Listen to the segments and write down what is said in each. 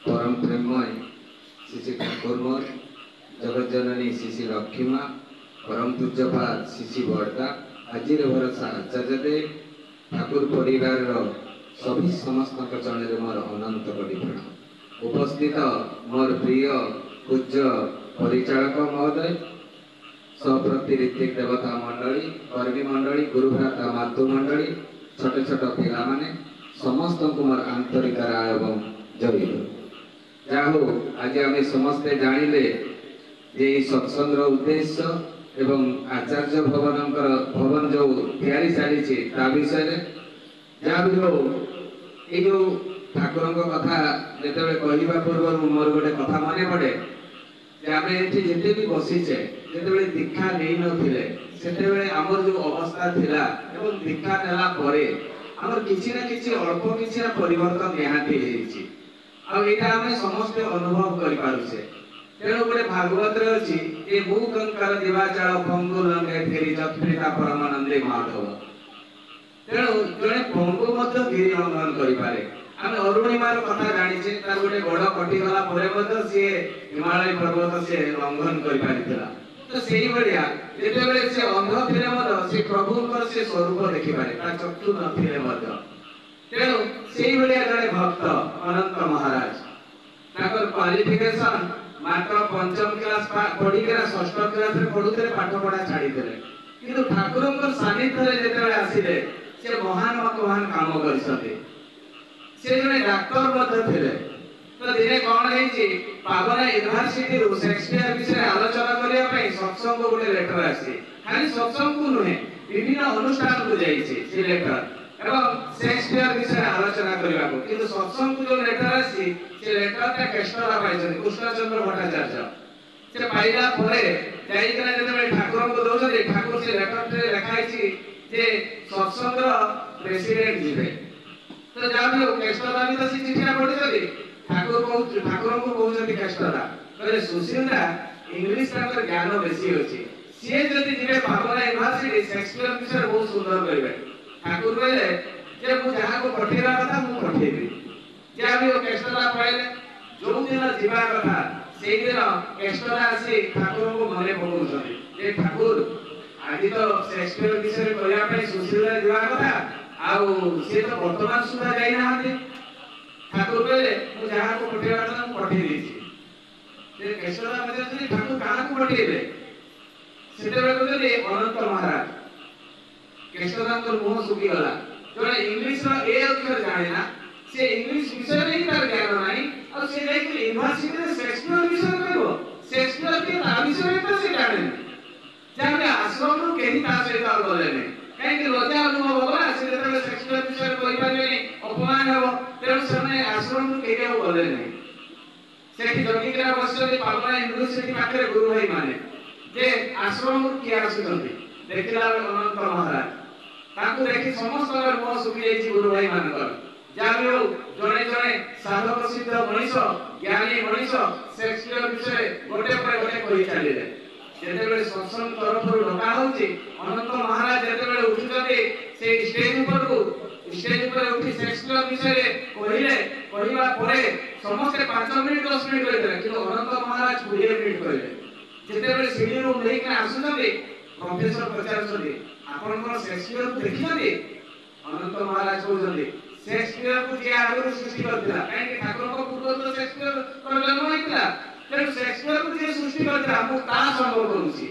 परम प्रेममय श्री श्री ठाकुर मोर जगत जननी श्री श्री लक्ष्मी परम पूज्यपाद श्री श्री बड़का आज भरोसा आचार्य देव ठाकुर परिवार सभी समस्त चरण मोर अनंत कोटि प्रणाम। उपस्थित मोर प्रिय पूज्य परिचालक महोदय सप्रति ऋतिक देवता मंडली कर्मी मंडली गुरुभ्राता मातु मंडली छोट छोट पिला माने समस्त मोर आंतरिक राय एवं जय जाहो आज आम समस्ते जानिले जे सत्संग उद्देश्य एवं आचार्य भवन जो तैयारी चली ता विषय जहाँ भी हो ये जो ठाकुर कथा जिते कहवा पूर्व मोर गोटे कथा मन पड़े आम ये भी बसीचे जिते दीक्षा नहीं नथिले सेते आमर जो अवस्था थिला एवं दीक्षा नेला परे आमर किछि ना किछि अल्प किछि ना परिवर्तन निहाती हेछि आ एटा हमें समस्त अनुभव करि पारुछे। तेणु गोटे भागवत रे अछि ए मु कंकर दिवाचाळ पंगु लंगे फेरी जत्रिता परमानंदे माधव। तेणु जणे पंगु मध्य गिरि लंघन करि पारे। आमे अरुणिमार कथा जानिछे तार गोटे गोड़ कटि गला परे मध्य से हिमालय पर्वत से लंघन करि पारितला। तो सेही बढिया जेते बेले से अंध थिले मध्य से प्रभुकर से स्वरूप देखि पारे ता चक्षु नथिले मध्य। तेणु सेही बढिया जणे भक्त अनंत महाराज ताकर क्वालिफिकेशन मात्र पंचम क्लास पढ़ी के षष्ठ क्लास रे पढुते पाठ पढ़ा छाड़ी देले किंतु ठाकुरंकर सानिध्य रे जेते आसीले से महान महान काम करिसते। से जने डॉक्टर मध्य थिले तो दिने कोन हेछि पावना यूनिवर्सिटी रो शेक्सपियर विषय आलोचना करिया पई सत्संग गोटे लेटर आसी खाली सत्संग को नुहे विभिन्न अनुष्ठान को जाइछि से लेटर एवं शेक्सपियर विषय आलोचना करबा को किंतु सत्संग को जो लेटर आसी से लेटर ता केष्टरा पाइछन कृष्णचंद्र भट्टाचार्य से पाइला परे जाई कना जने ठाकुर को दोछे ठाकुर से लेटर रे लिखाइछि जे सत्संग रो प्रेसिडेंट जिवे तो जाबे केष्टरा भी तो चिठिया पढिछथि ठाकुर को कहउछथि केष्टरा कहले सुशीलरा इंग्लिश ताकर ज्ञान बेसी अछि से जदि जिवे भावना यूनिवर्सिटी शेक्सपियर विषय बहुत सुंदर करिवे ठाकुर कहले जे मु जहा को पठेरा कथा मु पठेबी जे आबी ओ केष्टरा पहिले जो दिन जीवा कथा सेही दिन केष्टरा आसी ठाकुर को मने पकउछथि जे ठाकुर आदि तो शेक्सपियर विषय करिया पई सुशीलरा जीवा कथा आउ से तो वर्तमान सुधा जाई नाहंती ठाकुर कहले मु जहा को पठेरा कथा मु पठे देछि जे केष्टरा मते ठाकुर कहा को पठेबे सेते बेले कहले अनंत महाराज केष्टरांकर मुह सुखी गला जोड़ा इंग्लिश रो ए अक्षर जाने ना से इंग्लिश विषय रे तार ज्ञान नाही और से जाई के यूनिवर्सिटी रे शेक्सपियर विषय करबो शेक्सपियर के ता विषय तो से जाने जाने आश्रम रो केही ता से तार बोले ने काहे कि लज्जा अनुभव होला से जेते शेक्सपियर विषय कहि पारे नै अपमान हो तेणु सने आश्रम रो केही हो बोले नै सेठी जगिकरा बसले पावना यूनिवर्सिटी पाखरे गुरु भाई माने जे आश्रम रो किया आसुचंती देखिला अनंत महाराज ताकू देखि समस्त मोह सुखी जाइछि गुरु भाई मानकर जाबे जणे जणे साधक सिद्ध मनीष ज्ञानी मनीष शेक्सपियर विषय गोटे पर गोटे कहि चालिले जेते बेले सत्संग तरफ डका होछि अनंत महाराज जेते बेले उठिते से स्टेज पर उठी शेक्सपियर विषय कहिले कहिबा परे समस्त 5 मिनिट 10 मिनिट कहिले किंतु अनंत महाराज 20 मिनिट कहिले जेते बेले सीढ़ी रो लेइ के आसुछथि प्रोफेसर पचारछथि आपण को शेक्सपियर को देखिछथि अनंत महाराज कहउछथि शेक्सपियर को जे आगु सृष्टि करथिला काहे कि ठाकुर को पूर्व तो शेक्सपियर को जन्म होइतिला तेणु शेक्सपियर को जे सृष्टि करथिला हम ता संभव करूछि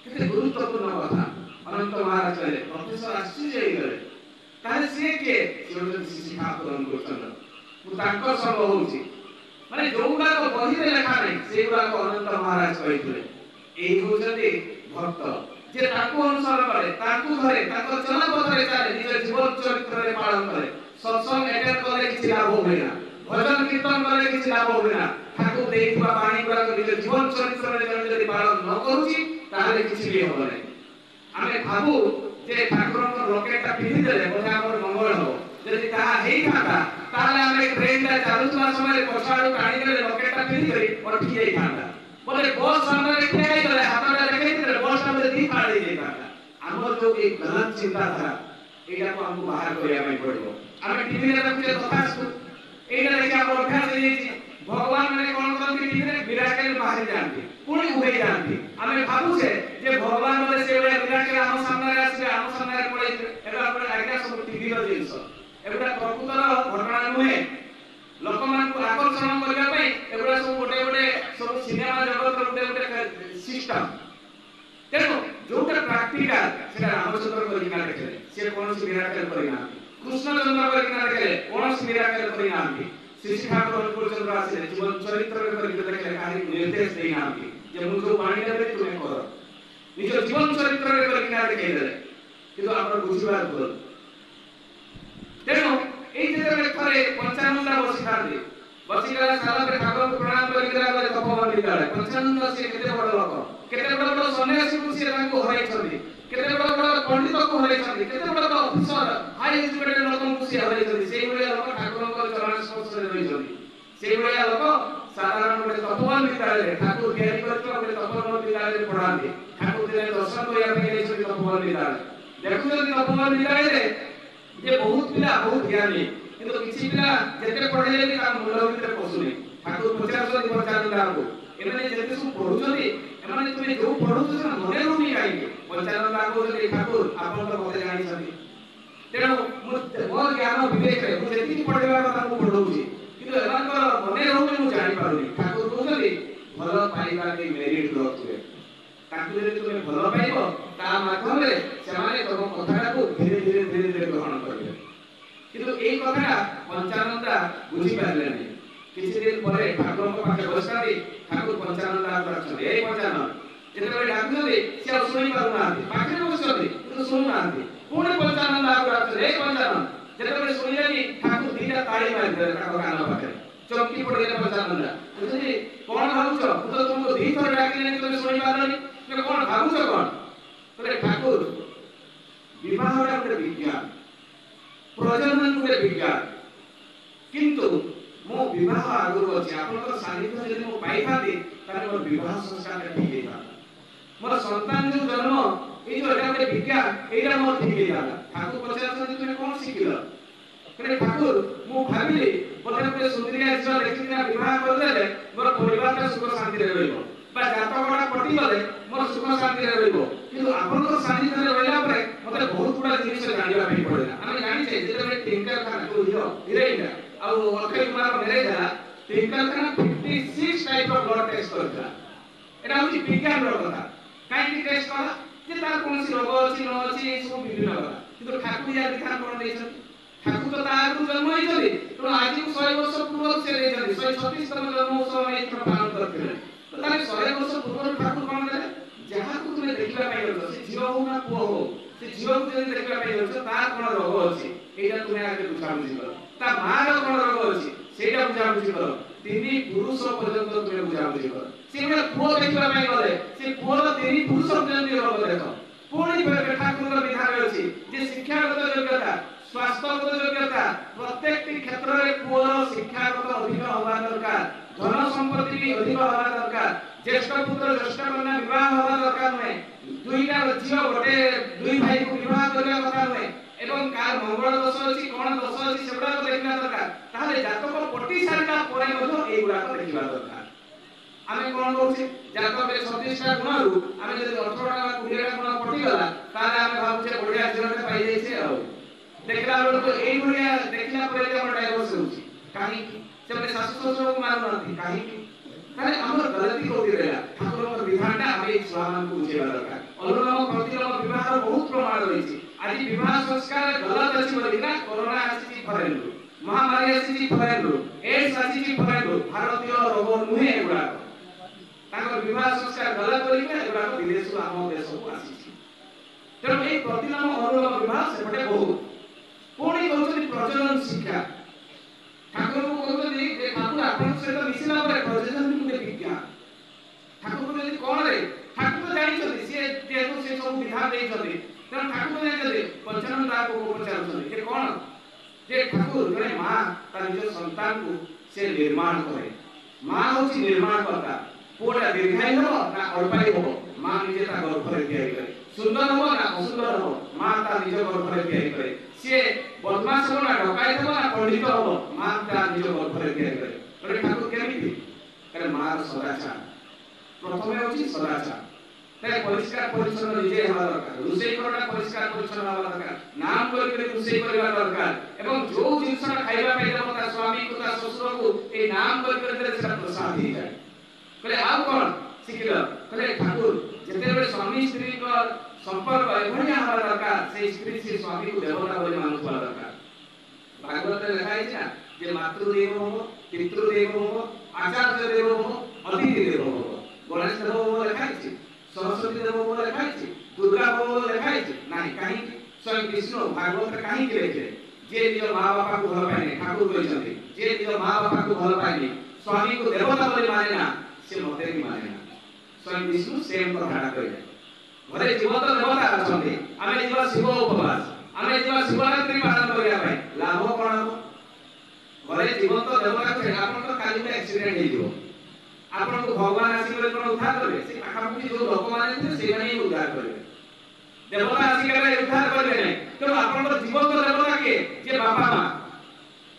केते गुरुत्वपूर्ण कथा अनंत महाराज कहले प्रोफेसर आश्चर्य होई गले तारे से के जोर से ठाकुर को करछन मु तांकर संभव होउछि माने जोउगा को बही रे लेखा नै सेउगा को अनंत महाराज कहिथिले एही होजते भक्त जे ताकू अनुसरण करे ताकू धरे ताको चला पथरे चाले निज जीवन चरित्र रे पालन करे सत्संग एटेंड करे किछि लाभ होइना भजन कीर्तन करे किछि लाभ होइना ठाकुर देइबा पानी गुरा को निज जीवन चरित्र रे जदि पालन न करूची ताले किछि भी होबो नै आमे भाबू जे ठाकुर को रॉकेट पिनि देले बोले हमर मंगल हो जदि ताहा हेई थाता ताले आमे ट्रेन रे चालुतला समय पछाडू काढी देले रॉकेट पिनि करी अटकी जाई थाता बोले बस सामने रखे आई गले हाथ में रखे थे बस में दी फाड़ी देता हमर जो एक गलत चिंताधारा एटा को हमको बाहर करिया में पड़बो आमे टीवी रे देखुचे कथा एटा देखि हम अभ्यास ହେଇଯାଇଛି भगवान मैंने कौन करती टीवी मिराकल बाहर जानती पुणी उभे जानती आमे भाबुछे जे भगवान बोले से मिराकल हम सामने आसे हम सामने पड़े एबा आपण आज्ञा सब टीवी रो जिंस एबा प्रकृतर घटना नुहे लोकमान को आकर्षण करबा पई एबा सब गोटे गोटे सब सिनेमा जगत गोटे गोटे सिस्टम तेनो जोटा प्रैक्टिकल सेटा रामचंद्र करिना देखले से कोनोसी मिराकल करिना कृष्णचंद्र करिना देखले कोनोसी मिराकल करिना श्री ठाकुर अनुकूलचंद्र आसे जीवन चरित्र करके देखले काहे निर्देश देई नांती जे मु जो पानी देबे तुमे कर निज जीवन चरित्र करके देखै देले किंतु आपण बुझिबार भूल तेनो एई जे थरे पंचानंदा बसिखाते बसिगला साला पे ठाकुर को प्रणाम करके गला तपोवन विद्यालय पंचानंदा से केते बड़ लोक केते बड़ सन्यासी को से तांको हराई छथि केते बड़ पंडित को हराई छथि केते बड़ अफसर हाई एजुकेटेड लोक को से हराई छथि सेई बड़िया लोक ठाकुर को चरण स्पर्श रे रहि छथि सेई बड़िया लोक साधारण बड़े तपोवन विद्यालय ठाकुर ज्ञानी करके बड़े तपोवन विद्यालय रे पढ़ाते ठाकुर दिले दर्शन करिया पे गेलै छथि तपोवन विद्यालय देखु छथि तपोवन विद्यालय रे जे बहुत पिला बहुत ज्ञानी किंतु किछि पिला जेते पढले भी काम मुंड भीतर पसुनी ठाकुर पचार पंचानंदा को एमाने जेते सब पढुछथि एमाने तुमे जो पढुछ ना मने रुनी काई पंचानंदा को जे ठाकुर आपन तो मते जानि छथि तेनो मोर ज्ञान विवेक रे मु जेति पढेबा कथा मु पढौछि किंतु एमानकर मने रुनी मु जानि पारुनी ठाकुर कहथि भलो पाइबा के मेरिट रखुए ताकि जे तुमे भलो पाइबो ता माध्यम रे सेमाने तम कथाटा को धीरे धीरे ग्रहण करबे किंतु एई कथाटा पंचानंदा बुझी पारले नै किछि दिन परे ठाकुर को पाखे बसतादी ठाकुर पंचानंदा आछन ए पंचानंद जेते डाकुछथि से सुनि पारु नांती पाखे बसतादी किंतु सुनु नांती पुणे पंचानंदा आछन ए पंचानंद जेते सुनिले कि ठाकुर दीटा ताड़ी मारि देले ठाकुर कान पाखे चौकी पड़ गेले पंचानंदा बुझि कोन भाबुछ मु तो तुमको दी थोर डाकिले तुमे सुनि पारलनि ते कोन भाबुछ कोन तले ठाकुर विवाहटा गोटे विज्ञान प्रजनन गोटे विज्ञान किंतु मो विवाह आगुरु अछि आपनकर सानिध्य जदि मो पाई थाती ताले मोर विवाह संस्कार ठीक हेता मोर संतान जो जन्म ए जो एटा गोटे विज्ञान एटा मोर ठीक हेता ठाकुर पचारछन तुमे कोन सिखिलो तले ठाकुर मो भाबिली बोले गोटे सुंदरिया झियो देखिना विवाह करदेले मोर परिवारटा सुख शांति रे रहइबो बा जातकटा पटी गले मोर सुख शांति रे रहइबो किंतु आपनकर सानिध्य रे रहला परे मते बहुत गुडा जिनिस जानिबा पई पड़ेला आमे जानि छै जेते टिंकर खाना को हिरो हिरोइना आ अक्षय कुमार मेरे जाला टिंकर खाना 56 टाइप ऑफ ब्लड टेस्ट करता एटा होची विज्ञान रो कथा काई की टेस्ट करा जे तार कोनसी रोग अछि न अछि सब विभिन्न कथा किंतु ठाकुर या विधान कोन दैछन ठाकुर तो तारु जन्म होई छथि तो आज 100 वर्ष पूर्व से दै छथि 136 तम जन्म उत्सव में इतना पालन करथिले तो तारे 100 वर्ष पूर्व ठाकुर कोन देले जहा को तुमे देखिबा पाइ रहल से झियो हो ना पुओ हो से झियो को जे देखिबा पाइ रहल तार कोन रोग अछि एटा तुमे आगे बुझा बुझी कर ता मार कोन रोग अछि सेटा बुझा बुझी कर तिनी पुरुष पर्यंत तुमे बुझा बुझी कर से बे पुओ देखिबा पाइ गले से पुओ तिनी पुरुष पर्यंत रोग देखो पुणी बेटा ठाकुर विधान अछि जे शिक्षागत योग्यता स्वास्थ्यगत योग्यता प्रत्येक क्षेत्र रे पुओर शिक्षागत अधिक होबा दरकार धन संपत्ति भी अधिक होबा दरकार ज्येष्ठ पुत्र ज्येष्ठ कन्या विवाह होबा दरकार नै दुईटा झियो गोटे दुई भाई को विवाह करबा दरकार नै एवं कार मंगल दोष अछि कोन दोष अछि सेबडा को देखना दरकार ताले जातक पटी सारिता परे मधो एई गुडा को देखिबा दरकार आमे कोन कहछि जातक रे 36 टा गुणरु आमे जदि 18 टा 20 टा गुण पटी गला ताले आमे भाबुछे बढ़िया जीवन पाई जाय छै आ देखला बेलको एई गुडिया देखला परे हमर डाइवोर्स होछि काहे से शाशु ससुर को मारू नथि काहे ताले हमर गलती कोथि रहला ठाकुरक विधानटा आमे स्वामान को बुझेबा दरकार अनुलोम प्रतिलोम विवाह बहुत प्रमाण रहिछि आज विवाह संस्कार गलत अछि बोलिना कोरोना आछि फरेलु महामारी आछि फरेलु एड्स आछि फरेलु भारतीय रोग नुहे एगुडा ताकर विवाह संस्कार गलत बोलिना एगुडा विदेश आम देश को आछि तेणु ए प्रतिलोम अनुलोम विवाह सेपटे बहुत पुणी कहउछथि प्रजनन शिक्षा ठाकुर को कहउछथि जे ठाकुर आपन सहित मिसिला परे प्रजनन गुटे विज्ञान ठाकुर को कोन रे ठाकुर जानि छथि से जेतु से सब विधान देइ छथि त ठाकुर जानि छथि पंचानंदा को उपचार छथि जे कोन जे ठाकुर जने मां ता निज संतान को से निर्माण करे मां होछि निर्माण करता पुरा दीर्घायु हो ना अल्पायु हो मां निजे ता गर्भ रे तयारी करे सुंदर हो ना असुंदर हो मां ता निज गर्भ रे तयारी करे से ବଦମାସ ହବ ନା ଡକାୟତ ହବ ନା ପଣ୍ଡିତ ହବ ମା ତା ନିଜ ଗର୍ଭରେ ତିଆରି କରେ ଗୋଟେ ଠାକୁର କେମିତି କାରଣ ମାର ସଦାଚାର ପ୍ରଥମେ ହେଉଛି ସଦାଚାର তাই পরিষ্কার পরিচ্ছন্ন নিজে হওয়া দরকার রুষেই করাটা পরিষ্কার পরিচ্ছন্ন হওয়া দরকার নাম করে রুষেই করা দরকার এবং যে জিনিসটা খাইবা পাই দেব তার স্বামীকে তার শ্বশুরকে এই নাম করে দেলে সেটা প্রসাদ হয়ে যায় বলে আউ কোন শিখিল বলে ঠাকুর যেতেବେଳେ স্বামী স্ত্রীଙ୍କ সম্পর্ক এভাবে হওয়া দরকার সেই স্ত্রী সেই স্বামীকে দেবতা বলে মানুষ হওয়া দরকার ভাগবতে লেখা আছে না যে মাতৃদেব ভব পিতৃদেব ভব আচার্য দেব ভব অতিথি দেব ভব গণেশ দেব ভব লেখা আছে सरस्वती देव भव লেখা আছে দুর্গা ভব লেখা আছে নাই কাহিঁকি স্বয়ং কৃষ্ণ ভাগবত কাহিঁকি লেখে যে নিজ মা বাপাকে ভাল পায়নি ঠাকুর কইছন্তি যে নিজ মা বাপাকে ভাল পায়নি স্বামীকে দেবতা বলে মানে না সে মতে কি মানে না স্বয়ং বিষ্ণু সেম কথাটা কইলে ঘরে জীবন্ত দেবতা অছন্তি আমি ଯିବା শিব উপবাস আমি ଯିବା শিবরাত্রি পালন করিয়া পাই লাভ কোন হব ঘরে জীবন্ত দেবতা কই আপন তো কালি এক্সিডেন্ট ହେଇଯିବ ଆପଣଙ୍କୁ ଭଗବାନ ଆସିଲେ କଣ ଉଦ୍ଧାର କରିବେ ସେ ପାଖାପାଖି ଯୋଉ ଲୋକମାନେ ଥିବେ ସେଇମାନେ ହିଁ ଉଦ୍ଧାର କରିବେ ଦେବତା ଆସିଲେ ଉଦ୍ଧାର କରିବେ ନାହିଁ ତେଣୁ ଆପଣଙ୍କର ଜୀବନ୍ତ ଦେବତା କିଏ ଯେ ବାପା ମା